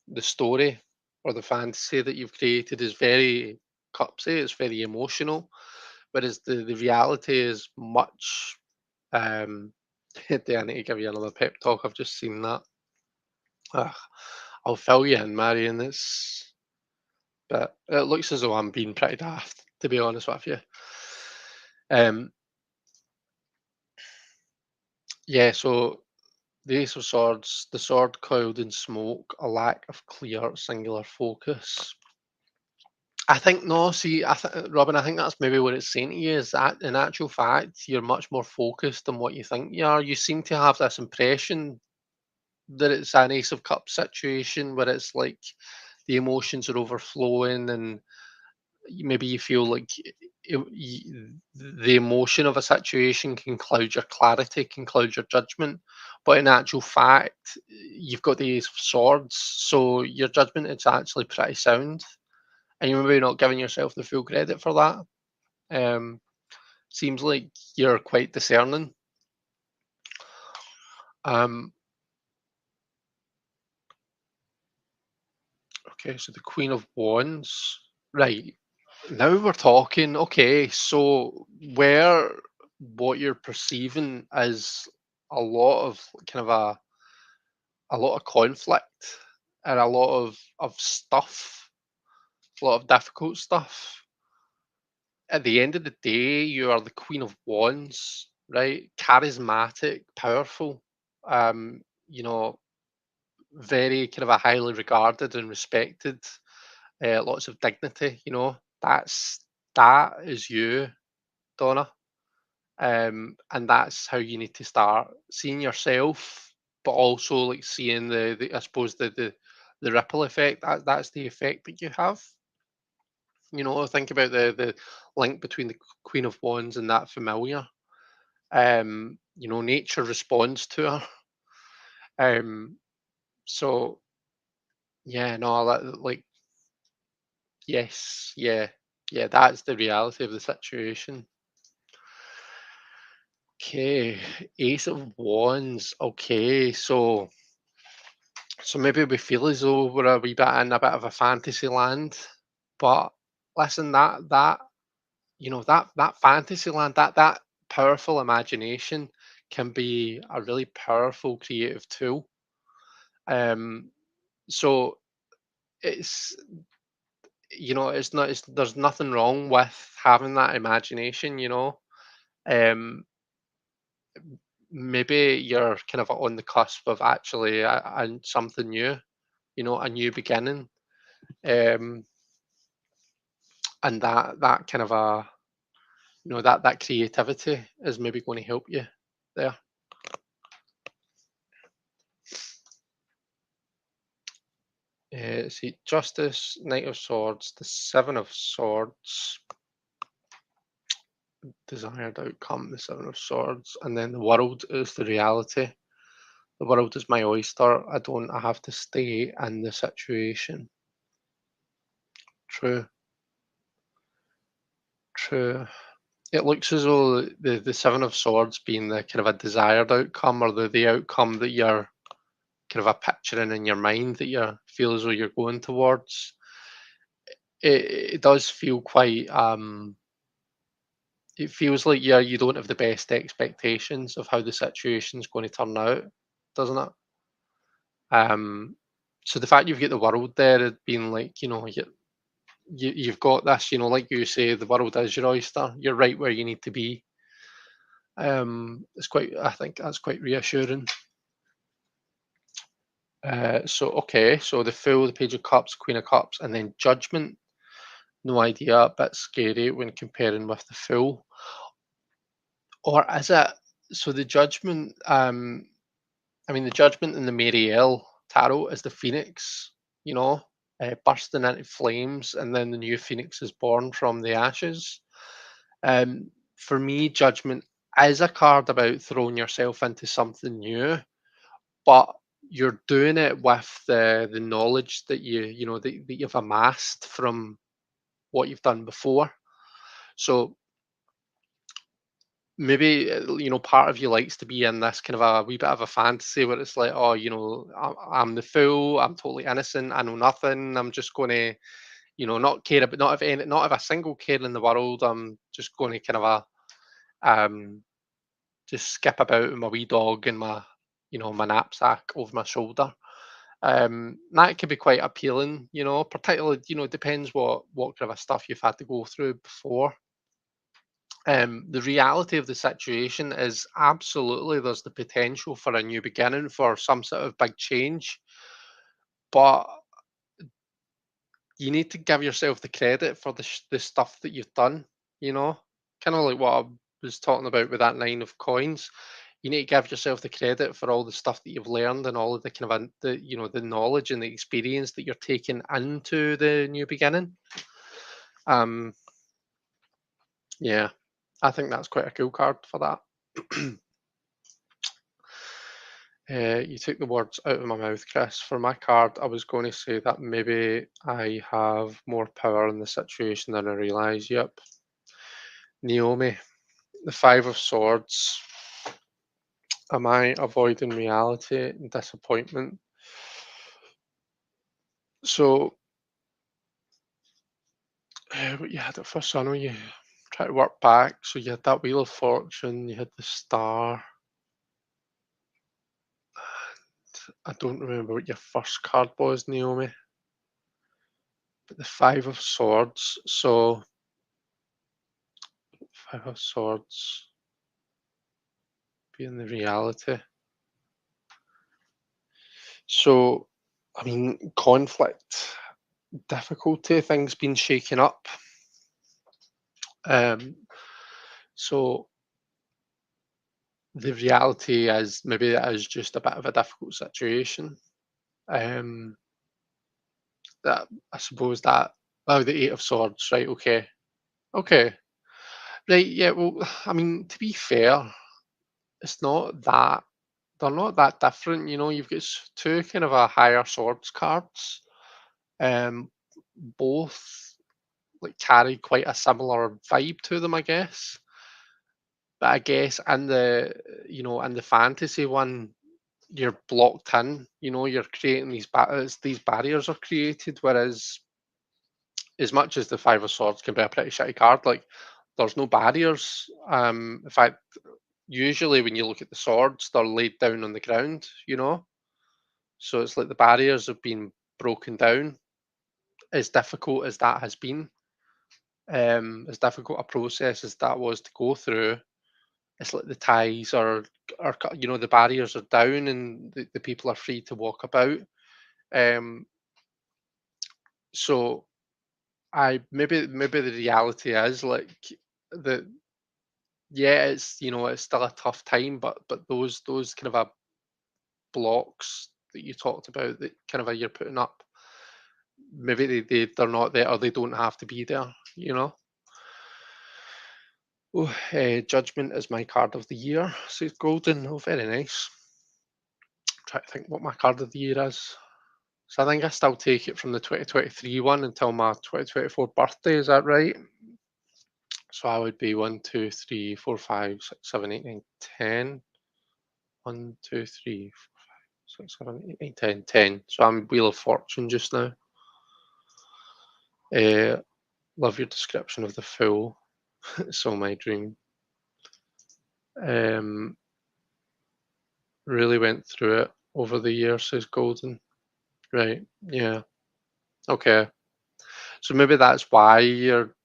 Speaker 1: the story or the fantasy that you've created is very cupsy. It's very emotional, whereas the reality is much. Um, do I need to give you another pep talk? I've just seen that. Ugh, I'll fill you in, Marion. But it looks as though I'm being pretty daft, to be honest with you. Um, yeah. So the Ace of Swords, the sword coiled in smoke, a lack of clear, singular focus. I think no, see, Robin, I think that's maybe what it's saying to you is that in actual fact, you're much more focused than what you think you are. You seem to have this impression that it's an Ace of Cups situation where it's like the emotions are overflowing and maybe you feel like the emotion of a situation can cloud your clarity, can cloud your judgment. But in actual fact, you've got the Ace of Swords, so your judgment is actually pretty sound, and you're maybe not giving yourself the full credit for that. Um, seems like you're quite discerning. Um, okay, so the Queen of Wands, right? Now we're talking. Okay, so where what you're perceiving is a lot of kind of a lot of conflict and a lot of stuff, a lot of difficult stuff. At the end of the day, you are the Queen of Wands, right? Charismatic, powerful, you know, very kind of a highly regarded and respected, lots of dignity, that is you, Donna. And that's how you need to start seeing yourself, but also like seeing the I suppose the ripple effect. That's the effect that you have. Think about the link between the Queen of Wands and that familiar. Nature responds to her. Um, so yeah, no, like yes, yeah, yeah, that's the reality of the situation. Okay, Ace of Wands. Okay, so maybe we feel as though we're a wee bit in a bit of a fantasy land, but listen, that fantasy land, that powerful imagination can be a really powerful creative tool. Um, so it's it's not it's there's nothing wrong with having that imagination. Um, maybe you're kind of on the cusp of actually something new, a new beginning. Um, and that kind of that creativity is maybe going to help you there. See, Justice, Knight of Swords, the Seven of Swords, desired outcome, the Seven of Swords, and then the world is the reality. The world is my oyster. I have to stay in the situation. True, true. It looks as though the Seven of Swords being the kind of a desired outcome, or the outcome that you're kind of a picturing in your mind that you feel as though you're going towards. It does feel quite. It feels like you don't have the best expectations of how the situation's going to turn out, doesn't it? Um, So the fact you've got the world there as being like, you've got this, like you say, the world is your oyster. You're right where you need to be. I think that's quite reassuring. So okay, so the Fool, the Page of Cups, Queen of Cups, and then Judgment. No idea, a bit scary when comparing with the Fool. Or is it? So the Judgment? I mean, the Judgment in the Mariel tarot is the Phoenix. You know, bursting into flames, and then the new Phoenix is born from the ashes. For me, Judgment is a card about throwing yourself into something new, but you're doing it with the knowledge that that you've amassed from what you've done before. So maybe part of you likes to be in this kind of a wee bit of a fantasy where it's like, oh, I'm the fool, I'm totally innocent, I know nothing, I'm just going to not care about, not have a single care in the world, I'm just going to kind of um just skip about with my wee dog and my knapsack over my shoulder. That could be quite appealing, particularly, depends what kind of stuff you've had to go through before. The reality of the situation is absolutely there's the potential for a new beginning, for some sort of big change, but you need to give yourself the credit for the stuff that you've done, you know? Kind of like what I was talking about with that 9 of coins. You need to give yourself the credit for all the stuff that you've learned and all of the kind of the knowledge and the experience that you're taking into the new beginning. Um, yeah, I think that's quite a cool card for that. You took the words out of my mouth, Chris. For my card, I was going to say that maybe I have more power in the situation than I realise. Yep. Naomi, the Five of Swords. Am I avoiding reality and disappointment? So, what you had at first, I know you try to work back. So you had that Wheel of Fortune, you had the Star. I don't remember what your first card was, Naomi, but the Five of Swords. So, Five of Swords being the reality. So, I mean, conflict, difficulty, things being shaken up. Um, so the reality is maybe it is just a bit of a difficult situation. Um, that I suppose that oh, the Eight of Swords, right? Okay, okay, right. Yeah. Well, I mean, to be fair, it's not that they're not that different. You've got two kind of a higher swords cards. Um, both like carry quite a similar vibe to them, I guess. But I guess in the fantasy one, you're blocked in. You're creating these barriers are created. Whereas, as much as the Five of Swords can be a pretty shitty card, like there's no barriers. In fact, usually when you look at the swords, they're laid down on the ground. So it's like the barriers have been broken down. As difficult as that has been, as difficult a process as that was to go through, it's like the ties the barriers are down and the people are free to walk about. Um, so I maybe the reality is like the yeah, it's still a tough time, but those kind of blocks that you talked about that kind of you're putting up, maybe they're not there or they don't have to be there. Oh, Judgment is my card of the year. So it's golden. Oh, very nice. Try to think what my card of the year is. So I think I still take it from the 2023 one until my 2024 birthday. Is that right? So I would be 1, 2, 3, 4, 5, 6, 7, 8, 9, 10. 1, 2, 3, 4, 5, 6, 7, 8, 9, 10, 10. So I'm Wheel of Fortune just now. Uh, love your description of the Fool. So my dream. Um, really went through it over the years, says Golden. Right. Yeah. Okay. So maybe that's why you're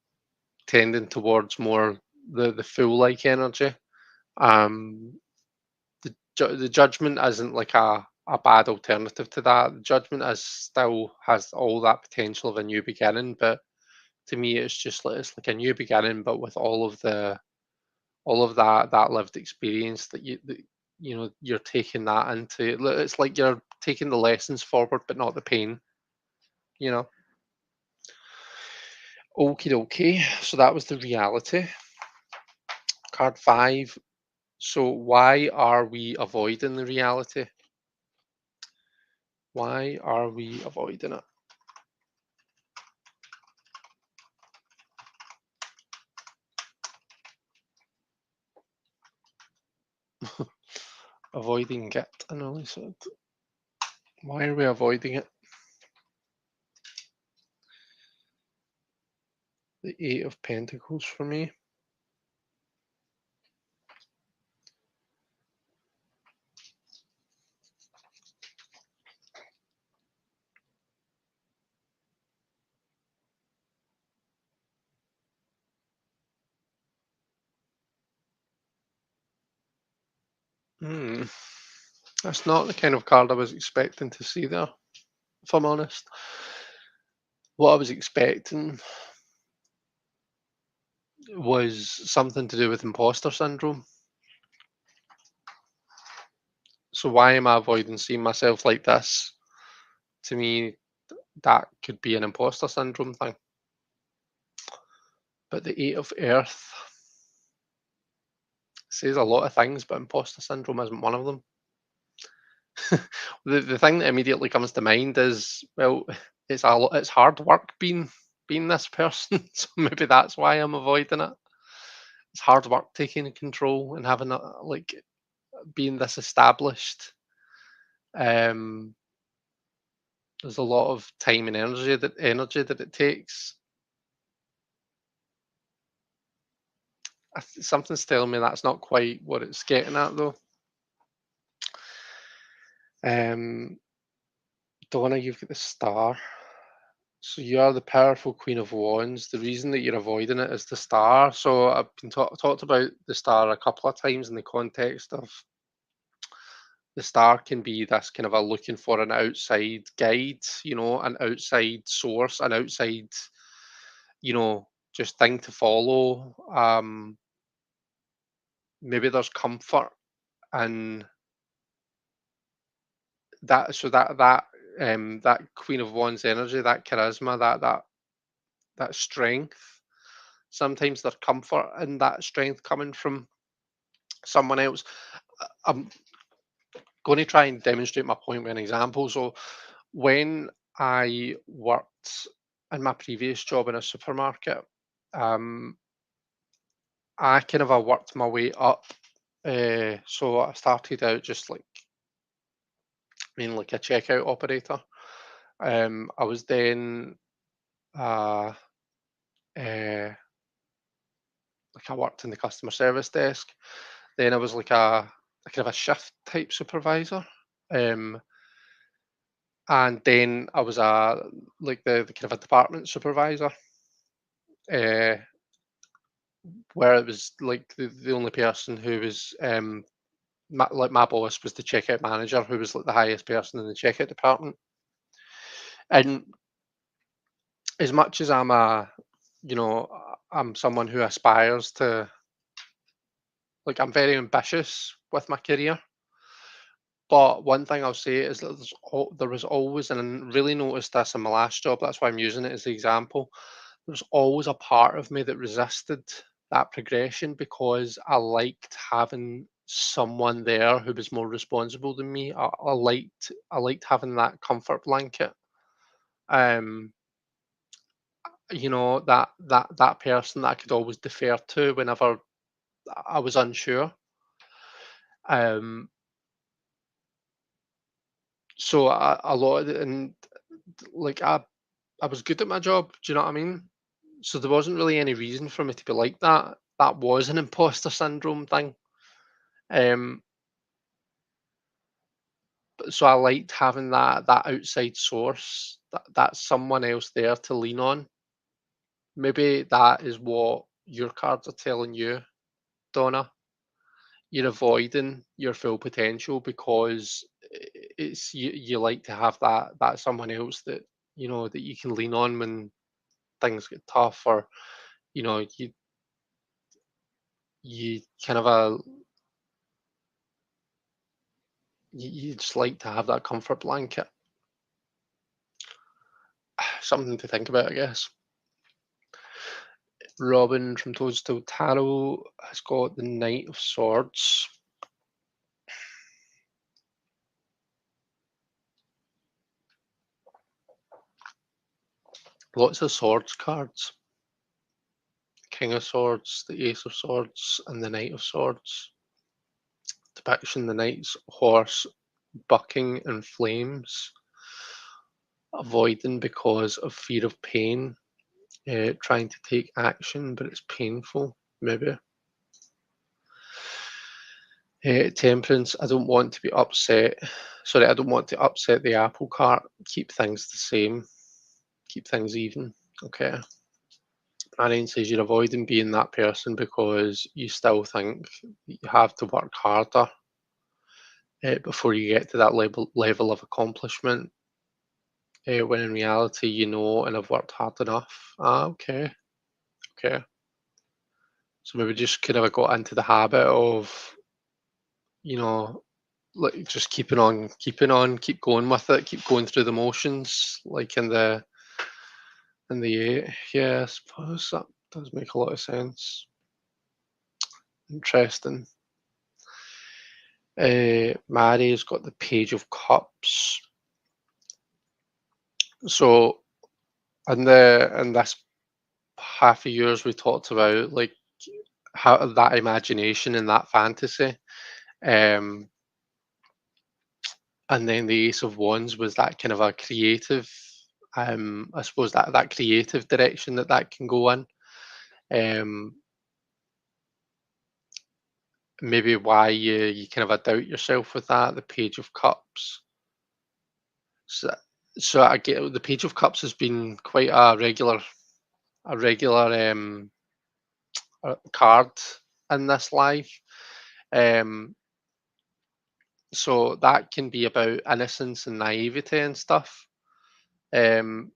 Speaker 1: tending towards more the fool like energy. Um, the judgment isn't like a bad alternative to that. The judgment is still has all that potential of a new beginning, but to me, it's just like it's like a new beginning, but with all of that lived experience that you know you're taking that into. It's like you're taking the lessons forward, but not the pain. You know. Okie dokie. So that was the reality. Card five. So why are we avoiding the reality? Why are we avoiding it? Avoiding it, I know said. Why are we avoiding it? The Eight of Pentacles for me. Hmm. That's not the kind of card I was expecting to see there, if I'm honest. What I was expecting was something to do with imposter syndrome. So why am I avoiding seeing myself like this? To me, that could be an imposter syndrome thing. But the Eight of Earth says a lot of things, but imposter syndrome isn't one of them. The thing that immediately comes to mind is, well, it's hard work being this person, so maybe that's why I'm avoiding it. It's hard work taking control and having like being this established. Um, there's a lot of time and energy that it takes. Something's telling me that's not quite what it's getting at, though. Um, Donna, you've got the star. So you are the powerful Queen of Wands. The reason that you're avoiding it is the star. So I've been talked about the star a couple of times in the context of the star can be this kind of a looking for an outside guide, an outside source, an outside, just thing to follow. Maybe there's comfort in that. So that Queen of Wands energy, that charisma, that strength. Sometimes there's comfort in that strength coming from someone else. I'm going to try and demonstrate my point with an example. So, when I worked in my previous job in a supermarket, um, I kind of worked my way up. So I started out just like being like a checkout operator. I was then uh, uh, like I worked in the customer service desk. Then I was like a kind of a shift type supervisor. Um, and then I was like the kind of a department supervisor, uh, where it was like the only person who was like my boss was the checkout manager, who was like the highest person in the checkout department. And as much as I'm someone who aspires to, like, I'm very ambitious with my career. But one thing I'll say is that there was always, and I really noticed this in my last job. That's why I'm using it as the example. There's always a part of me that resisted that progression because I liked having someone there who was more responsible than me. I liked having that comfort blanket. Um, that person that I could always defer to whenever I was unsure. Um, so a lot of and like I was good at my job. Do you know what I mean? So there wasn't really any reason for me to be like that. That was an imposter syndrome thing. Um, so I liked having that outside source, that someone else there to lean on. Maybe that is what your cards are telling you, Donna. You're avoiding your full potential because it's you like to have that someone else that that you can lean on when things get tough, or you kind of you just like to have that comfort blanket. Something to think about, I guess. Robin from Toadstool Tarot has got the Knight of Swords. Lots of swords cards. King of Swords, the Ace of Swords, and the Knight of Swords. Depiction: the knight's horse bucking in flames, avoiding because of fear of pain, trying to take action, but it's painful, maybe. Temperance: I don't want to be upset. Sorry, I don't want to upset the apple cart. Keep things the same. Keep things even. Okay. Marion says you're avoiding being that person because you still think you have to work harder before you get to that level of accomplishment. When in reality, you know, and have worked hard enough. Ah, okay, okay. So maybe just kind of got into the habit of, you know, like just keeping on, keep going with it, keep going through the motions, like in the yeah, I suppose that does make a lot of sense. Interesting. Mary's got the Page of Cups. So in this half a years we talked about like how that imagination and that fantasy. Um, and then the Ace of Wands was that kind of a creative, I suppose that creative direction that can go in. Um, maybe why you kind of doubt yourself with that. The Page of Cups. So, so I get the Page of Cups has been quite a regular card in this live. Um, so that can be about innocence and naivety and stuff. Um,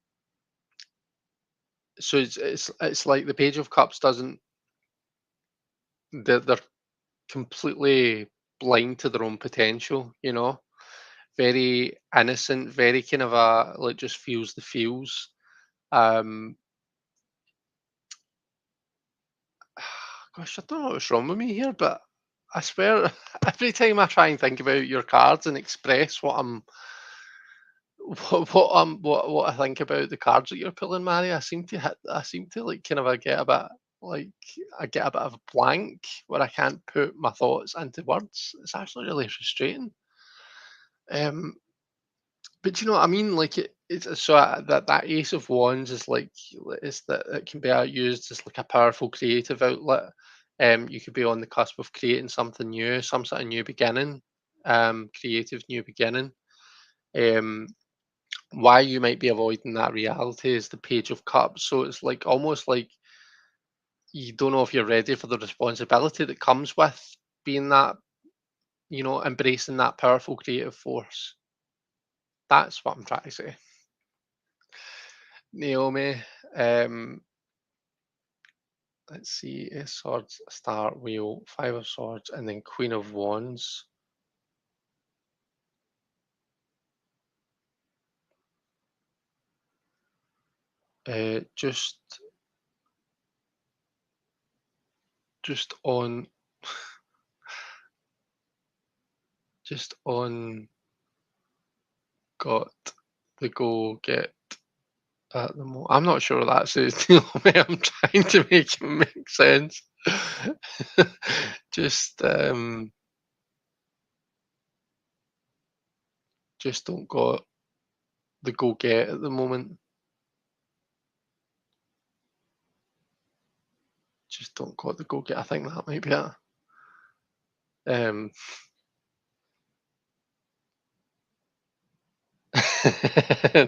Speaker 1: so it's like the Page of Cups doesn't they're completely blind to their own potential, very innocent, very kind of a like just feels the feels. Um, gosh, I don't know what's wrong with me here, but I swear every time I try and think about your cards and express what I think about the cards that you're pulling, Mary, I seem to like kind of get a bit like I get a bit of a blank where I can't put my thoughts into words. It's actually really frustrating. Um, but you know what I mean? Like it's so that Ace of Wands is like is that it can be used as like a powerful creative outlet. You could be on the cusp of creating something new, some sort of new beginning, creative new beginning. Um, why you might be avoiding that reality is the Page of Cups. So it's like almost like you don't know if you're ready for the responsibility that comes with being that, embracing that powerful creative force. That's what I'm trying to say. Naomi, um, let's see, Ace Swords, Star, Wheel, Five of Swords, and then Queen of Wands. Uh, just, just on, just on, got the go get at the moment. I'm not sure what that says. Naomi. I'm trying to make it make sense. just, just don't got the go get at the moment. Just don't got the go get. I think that might be it. Um,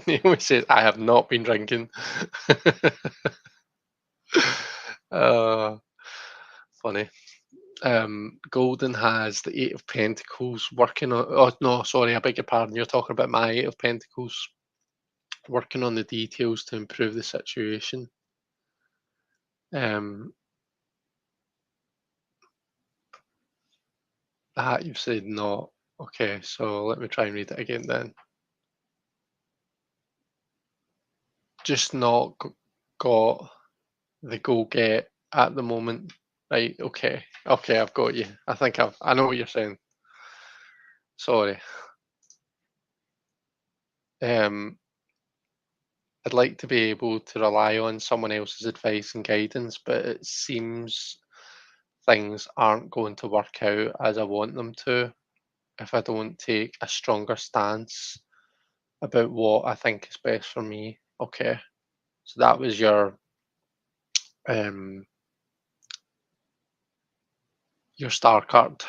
Speaker 1: Naomi says, I have not been drinking. uh, Funny. Golden has the Eight of Pentacles working on. Oh no, sorry, I beg your pardon. You're talking about my Eight of Pentacles working on the details to improve the situation. Um, you've said no. Okay, so let me try and read it again then. Just not got the go get at the moment. Right, okay. Okay, I've got you. I know what you're saying. Sorry. Um, I'd like to be able to rely on someone else's advice and guidance, but it seems things aren't going to work out as I want them to if I don't take a stronger stance about what I think is best for me. Okay. So that was um your star card.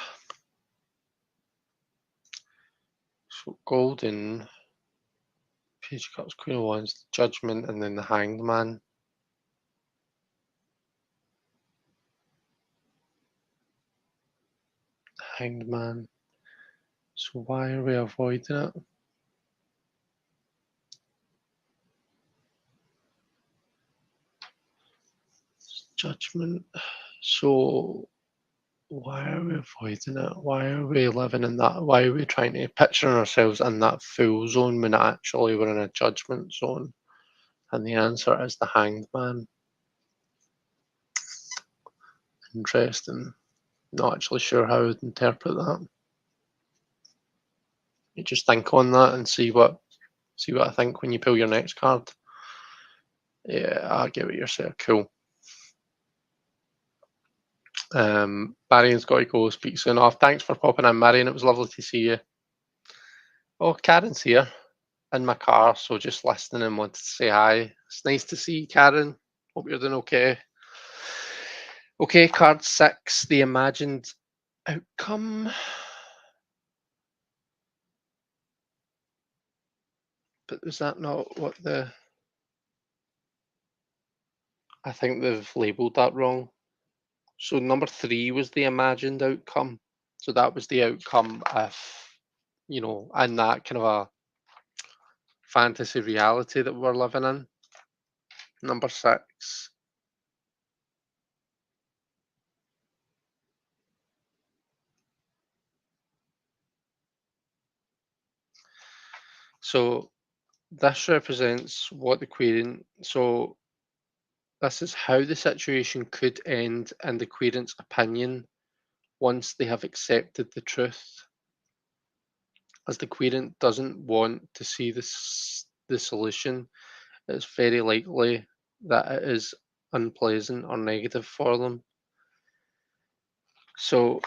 Speaker 1: So golden, page of cups, queen of wands, judgment, and then the hanged man. Hanged man. So why are we avoiding it? Judgment. So why are we avoiding it? Why are we living in that? Why are we trying to picture ourselves in that fool zone when actually we're in a judgment zone? And the answer is the hanged man. Interesting. Not actually sure how I would interpret that. You just think on that and see what I think when you pull your next card. Yeah, I get what you're saying. Cool. Marian's got to go. Speak soon. Off. Thanks for popping in, Marion. It was lovely to see you. Oh, Karen's here in my car, so just listening and wanted to say hi. It's nice to see you, Karen. Hope you're doing okay. Okay, card 6, the imagined outcome. But is that not what the... I think they've labelled that wrong. So number 3 was the imagined outcome. So that was the outcome if, in that kind of a fantasy reality that we're living in. Number 6. So this represents what the querent. So this is how the situation could end in the querent's opinion once they have accepted the truth. As the querent doesn't want to see the solution, it's very likely that it is unpleasant or negative for them. So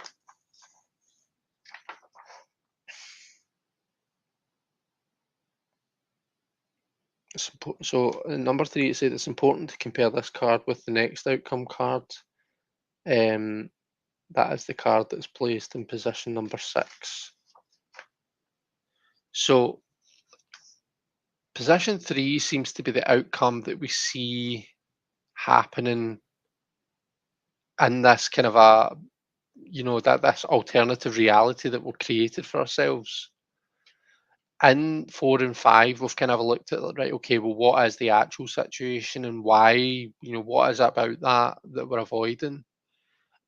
Speaker 1: so in number 3 it said it's important to compare this card with the next outcome card. Um, that is the card that's placed in position number 6. So position 3 seems to be the outcome that we see happening in this kind of that this alternative reality that we've created for ourselves. In 4 and 5, we've kind of looked at, like, right, okay, well, what is the actual situation and why, what is it about that we're avoiding?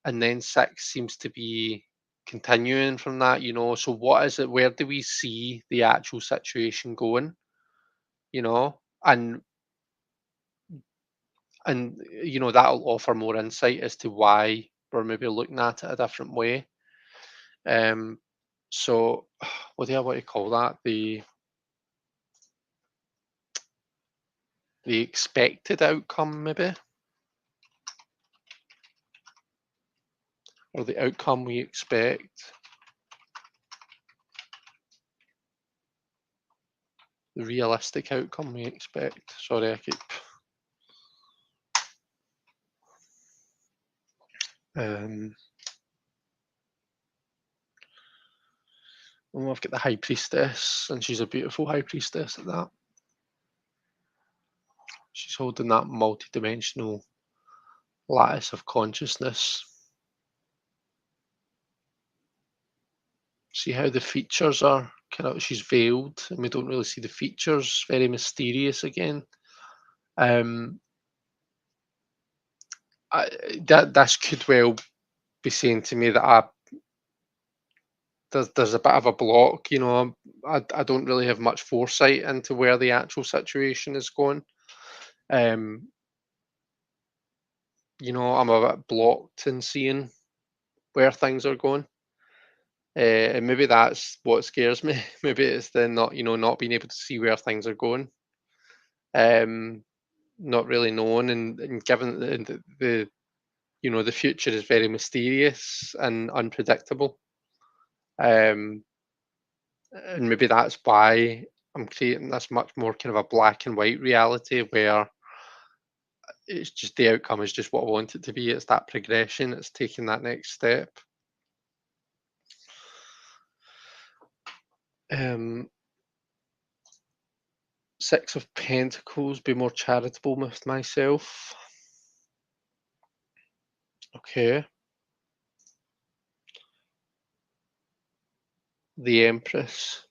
Speaker 1: And then 6 seems to be continuing from that, so what is it, where do we see the actual situation going, you know? And that'll offer more insight as to why we're maybe looking at it a different way. Um, so what do I want to call that? The expected outcome, maybe, or the outcome we expect, the realistic outcome we expect. Sorry, I keep. Um, Oh, I've got the High Priestess, and she's a beautiful High Priestess at that. She's holding that multi-dimensional lattice of consciousness. See how the features are kind of, she's veiled, and we don't really see the features. Very mysterious again. Um, I, that this could well be saying to me that there's a bit of a block. I don't really have much foresight into where the actual situation is going. Um, I'm a bit blocked in seeing where things are going. And maybe that's what scares me. Maybe it's the not being able to see where things are going. Um, Not really knowing, and given the future is very mysterious and unpredictable. Um, and maybe that's why I'm creating this much more kind of a black and white reality where it's just the outcome is just what I want it to be. It's that progression. It's taking that next step. Um, Six of Pentacles, be more charitable with myself. Okay. The Empress.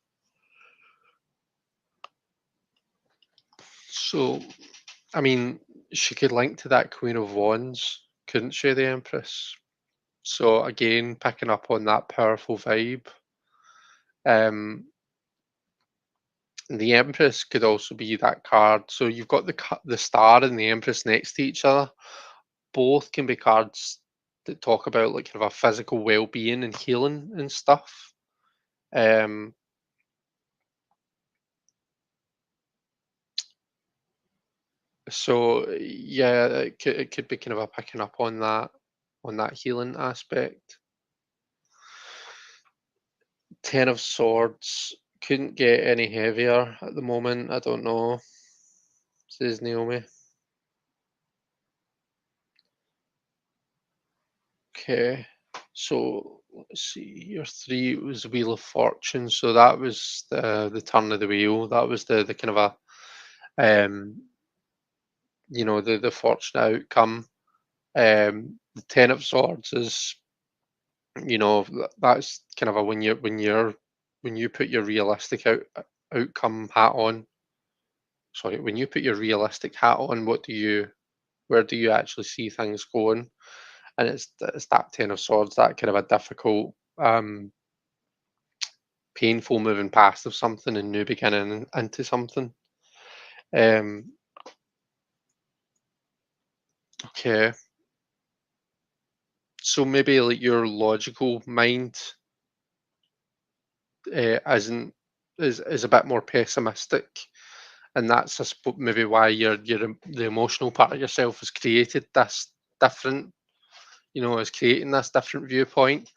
Speaker 1: So, I mean, she could link to that Queen of Wands, couldn't she, the Empress? So again, picking up on that powerful vibe. Um, the Empress could also be that card. So you've got the Star and the Empress next to each other. Both can be cards that talk about like kind of a physical well-being and healing and stuff. Um, so yeah, it could be kind of a picking up on that healing aspect. Ten of Swords couldn't get any heavier at the moment. I don't know, says Naomi. Okay, so let's see. Your three was Wheel of Fortune, so that was the turn of the wheel. That was the kind of the fortunate outcome. The Ten of Swords is that's kind of a when you put your realistic outcome hat on. Sorry, when you put your realistic hat on, where do you actually see things going? And it's that Ten of Swords, that kind of a difficult, painful moving past of something and new beginning into something. Um, okay, so maybe like your logical mind isn't is a bit more pessimistic, and that's maybe why the emotional part of yourself has created this different, is creating this different viewpoint,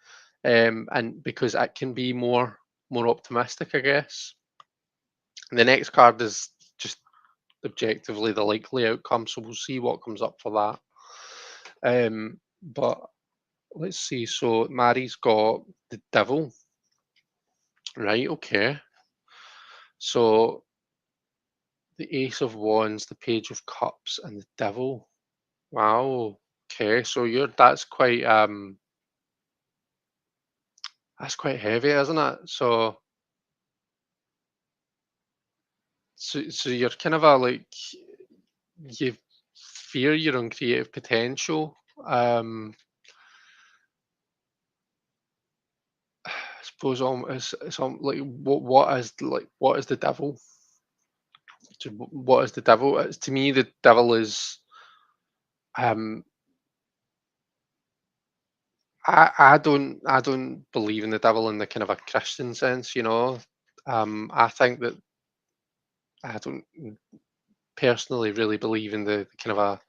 Speaker 1: and because it can be more optimistic, I guess. The next card is just objectively the likely outcome, so we'll see what comes up for that. But let's see. So Mary's got the Devil, right? Okay. So the Ace of Wands, the Page of Cups, and the Devil. Wow. Okay. So that's quite heavy, isn't it? So you're kind of a like you fear your own creative potential. Um, I suppose it's like what is the devil? What is the devil? To me, the devil is um I don't believe in the devil in the kind of a Christian sense. I think that I don't personally really believe in the kind of a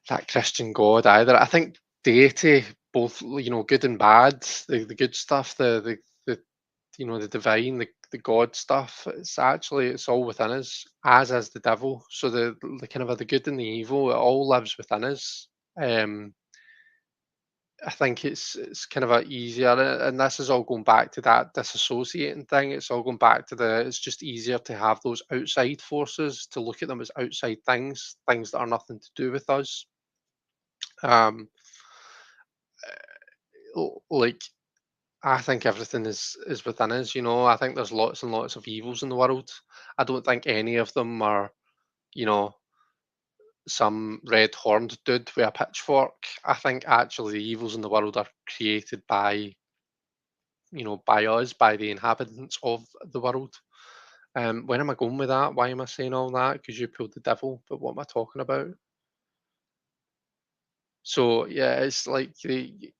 Speaker 1: that Christian God either. I think deity, both good and bad, the good stuff, the divine, the God stuff. It's all within us, as is the devil. So the kind of the good and the evil, it all lives within us. Um, I think it's kind of a easier, and this is all going back to that disassociating thing. It's all going back to the it's just easier to have those outside forces, to look at them as outside things, things that are nothing to do with us. Um, like I think everything is within us. I think there's lots and lots of evils in the world. I don't think any of them are, you know, some red horned dude with a pitchfork. I think actually the evils in the world are created by us, by the inhabitants of the world. Where am I going with that? Why am I saying all that? Because you pulled the devil, but what am I talking about? So yeah, it's like the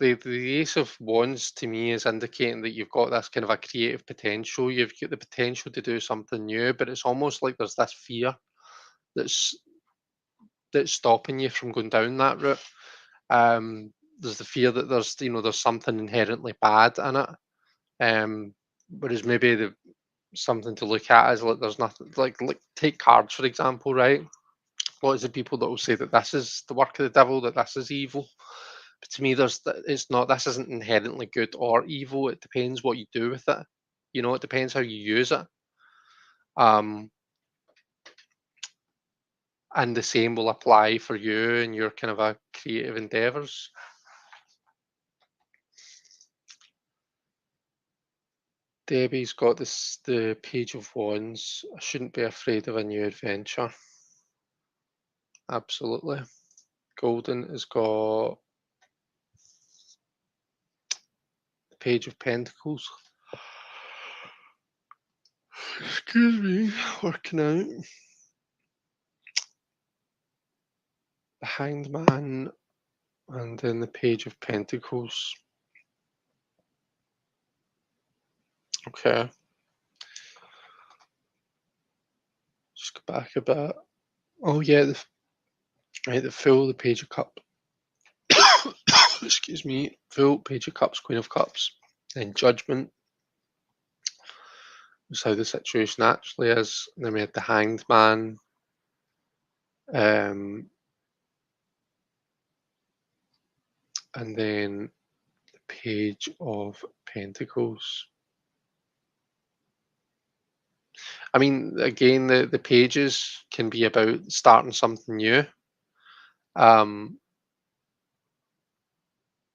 Speaker 1: Ace of Wands to me is indicating that you've got this kind of a creative potential. You've got the potential to do something new, but it's almost like there's this fear that's that's stopping you from going down that route. There's the fear that there's something inherently bad in it. Whereas maybe something to look at is like there's nothing like take cards for example, right? Lots of people that will say that this is the work of the devil, that this is evil. But to me, it's not. This isn't inherently good or evil. It depends what you do with it. It depends how you use it. Um, and the same will apply for you and your kind of a creative endeavors. Debbie's got the Page of Wands. I shouldn't be afraid of a new adventure. Absolutely. Golden has got the Page of Pentacles. Excuse me, working out. The Hanged Man, and then the Page of Pentacles. Okay, just go back a bit. Oh yeah, the Fool, the Page of Cups. Excuse me, Fool, Page of Cups, Queen of Cups, then Judgment. Is how the situation actually is. And then we had the Hanged Man. Um, and then the Page of Pentacles. I mean, again, the pages can be about starting something new. Um,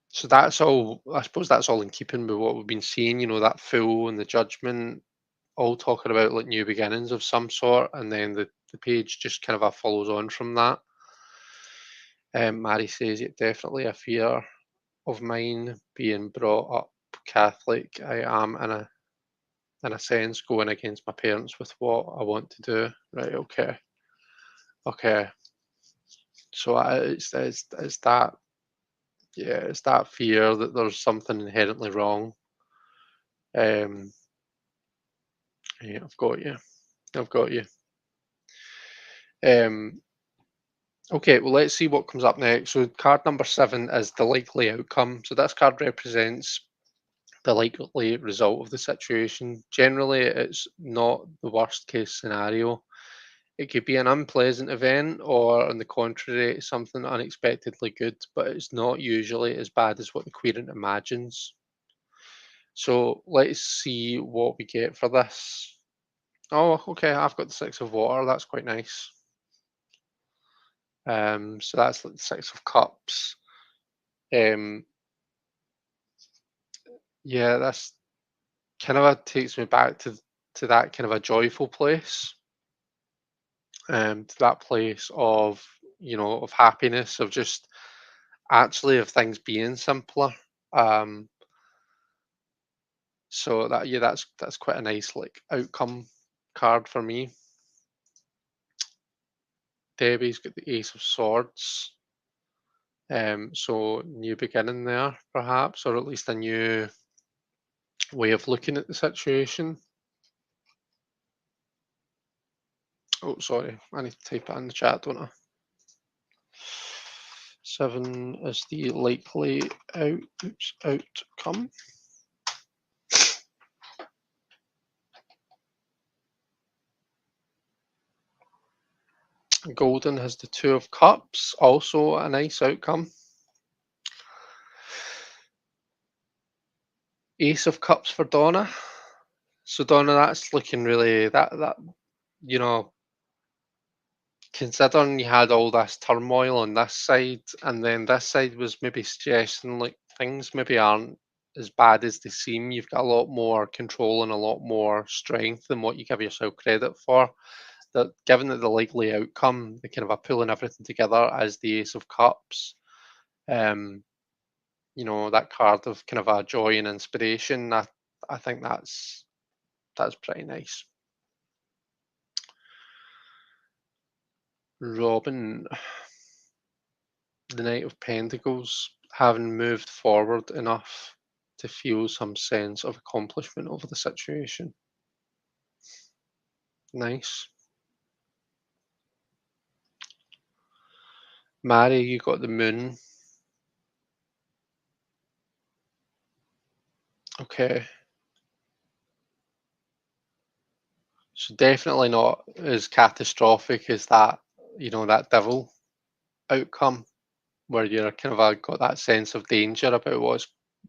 Speaker 1: so that's all. I suppose that's all in keeping with what we've been seeing. That Fool and the Judgment, all talking about like new beginnings of some sort, and then the page just kind of follows on from that. Mary says it definitely a fear of mine being brought up Catholic. I am in a sense going against my parents with what I want to do. Right? Okay. Okay. So it's that, yeah, it's that fear that there's something inherently wrong. Um, yeah, I've got you. I've got you. Um, okay, well, let's see what comes up next. So, card number 7 is the likely outcome. So, this card represents the likely result of the situation. Generally, it's not the worst case scenario. It could be an unpleasant event, or on the contrary, something unexpectedly good, but it's not usually as bad as what the querent imagines. So let's see what we get for this. Oh, okay, I've got the 6 of water. That's quite nice. So that's like the 6 of cups. Um, yeah, that's kind of takes me back to that kind of a joyful place. To that place of of happiness, of just actually of things being simpler. Um, so that's quite a nice like outcome card for me. Debbie's got the Ace of Swords. So new beginning there, perhaps, or at least a new way of looking at the situation. Oh, sorry, I need to type it in the chat, don't I? 7 is the likely outcome. Golden has the 2 of Cups, also a nice outcome. Ace of Cups for Donna. So Donna, that's looking really that you know, considering you had all this turmoil on this side, and then this side was maybe suggesting like things maybe aren't as bad as they seem. You've got a lot more control and a lot more strength than what you give yourself credit for. That given that the likely outcome, the kind of a pulling everything together as the Ace of Cups, um, that card of kind of a joy and inspiration. I think that's pretty nice. Robin, the Knight of Pentacles, having moved forward enough to feel some sense of accomplishment over the situation. Nice. Mary, you got the moon. Okay. So definitely not as catastrophic as that devil outcome where you're kind of got that sense of danger about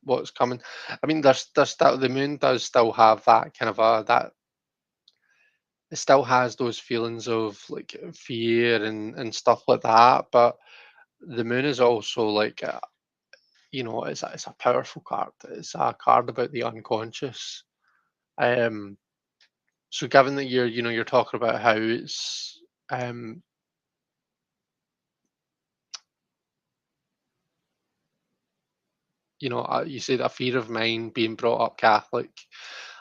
Speaker 1: what's coming. I mean, there's still the moon does still have that kind of that it still has those feelings of like fear and stuff like that, but the moon is also like it's a powerful card. It's a card about the unconscious. Um, so given that you're talking about how it's um you said a fear of mine being brought up Catholic.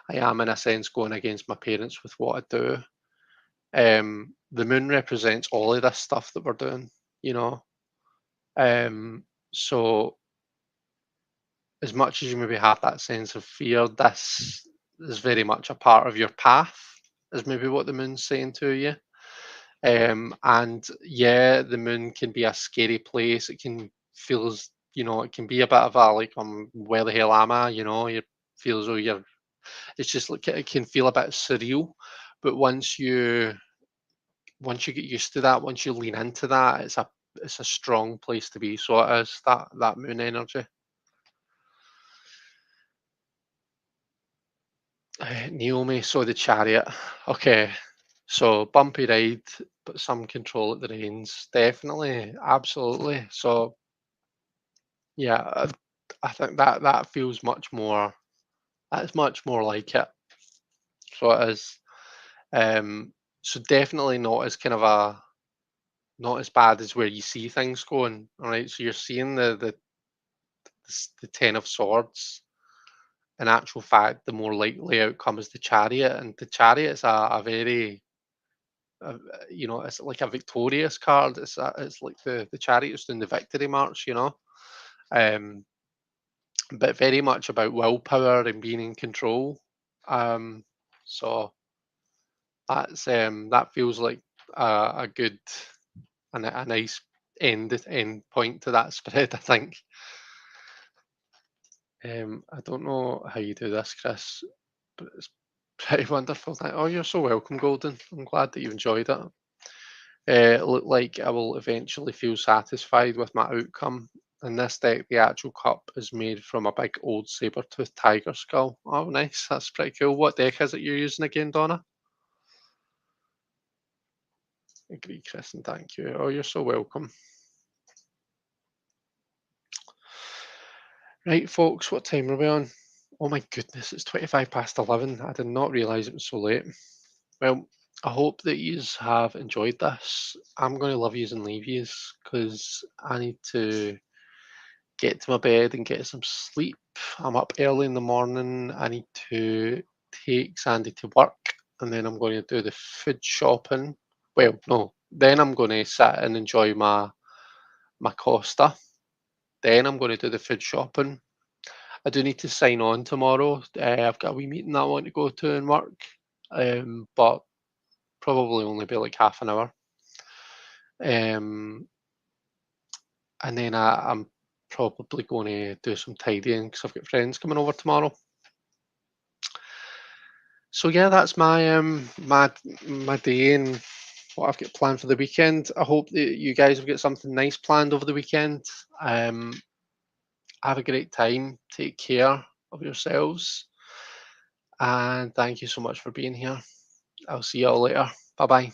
Speaker 1: I am in a sense going against my parents with what I do. The moon represents all of this stuff that we're doing, you know. So as much as you maybe have that sense of fear, this is very much a part of your path, is maybe what the moon's saying to you. And yeah, the moon can be a scary place. It can feel it can be a bit of a like, where the hell am I? You feel as though it's just like it can feel a bit surreal. But once you get used to that, once you lean into that, it's a strong place to be. So it is that moon energy. Naomi saw the chariot. Okay, so bumpy ride, but some control at the reins. Definitely, absolutely. So yeah, I think that feels much more. That's much more like it. So it is. Um, so definitely not as kind of a not as bad as where you see things going. All right, so you're seeing the Ten of Swords. In actual fact, the more likely outcome is the Chariot, and the Chariot is a very it's like a victorious card. It's like the Chariot's doing the victory march, um, but very much about willpower and being in control. Um, so that feels like a good and a nice end point to that spread. I think. I don't know how you do this, Chris, but it's pretty wonderful. Oh, you're so welcome, Golden. I'm glad that you enjoyed it. Look like I will eventually feel satisfied with my outcome. In this deck, the actual cup is made from a big old saber-toothed tiger skull. Oh, nice. That's pretty cool. What deck is it you're using again, Donna? Agree, Chris, and thank you. Oh, you're so welcome. Right, folks, what time are we on? Oh my goodness, it's 25 past 11. I did not realise it was so late. Well, I hope that you have enjoyed this. I'm going to love yous and leave yous because I need to get to my bed and get some sleep. I'm up early in the morning. I need to take Sandy to work and then I'm going to do the food shopping. Well, no, then I'm going to sit and enjoy my Costa. Then I'm going to do the food shopping. I do need to sign on tomorrow. I've got a wee meeting that I want to go to and work, but probably only be like half an hour. Um, and then I'm probably going to do some tidying because I've got friends coming over tomorrow. So yeah, that's my day and what I've got planned for the weekend. I hope that you guys have got something nice planned over the weekend. Have a great time. Take care. of yourselves. And thank you so much for being here. I'll see you all later. Bye bye.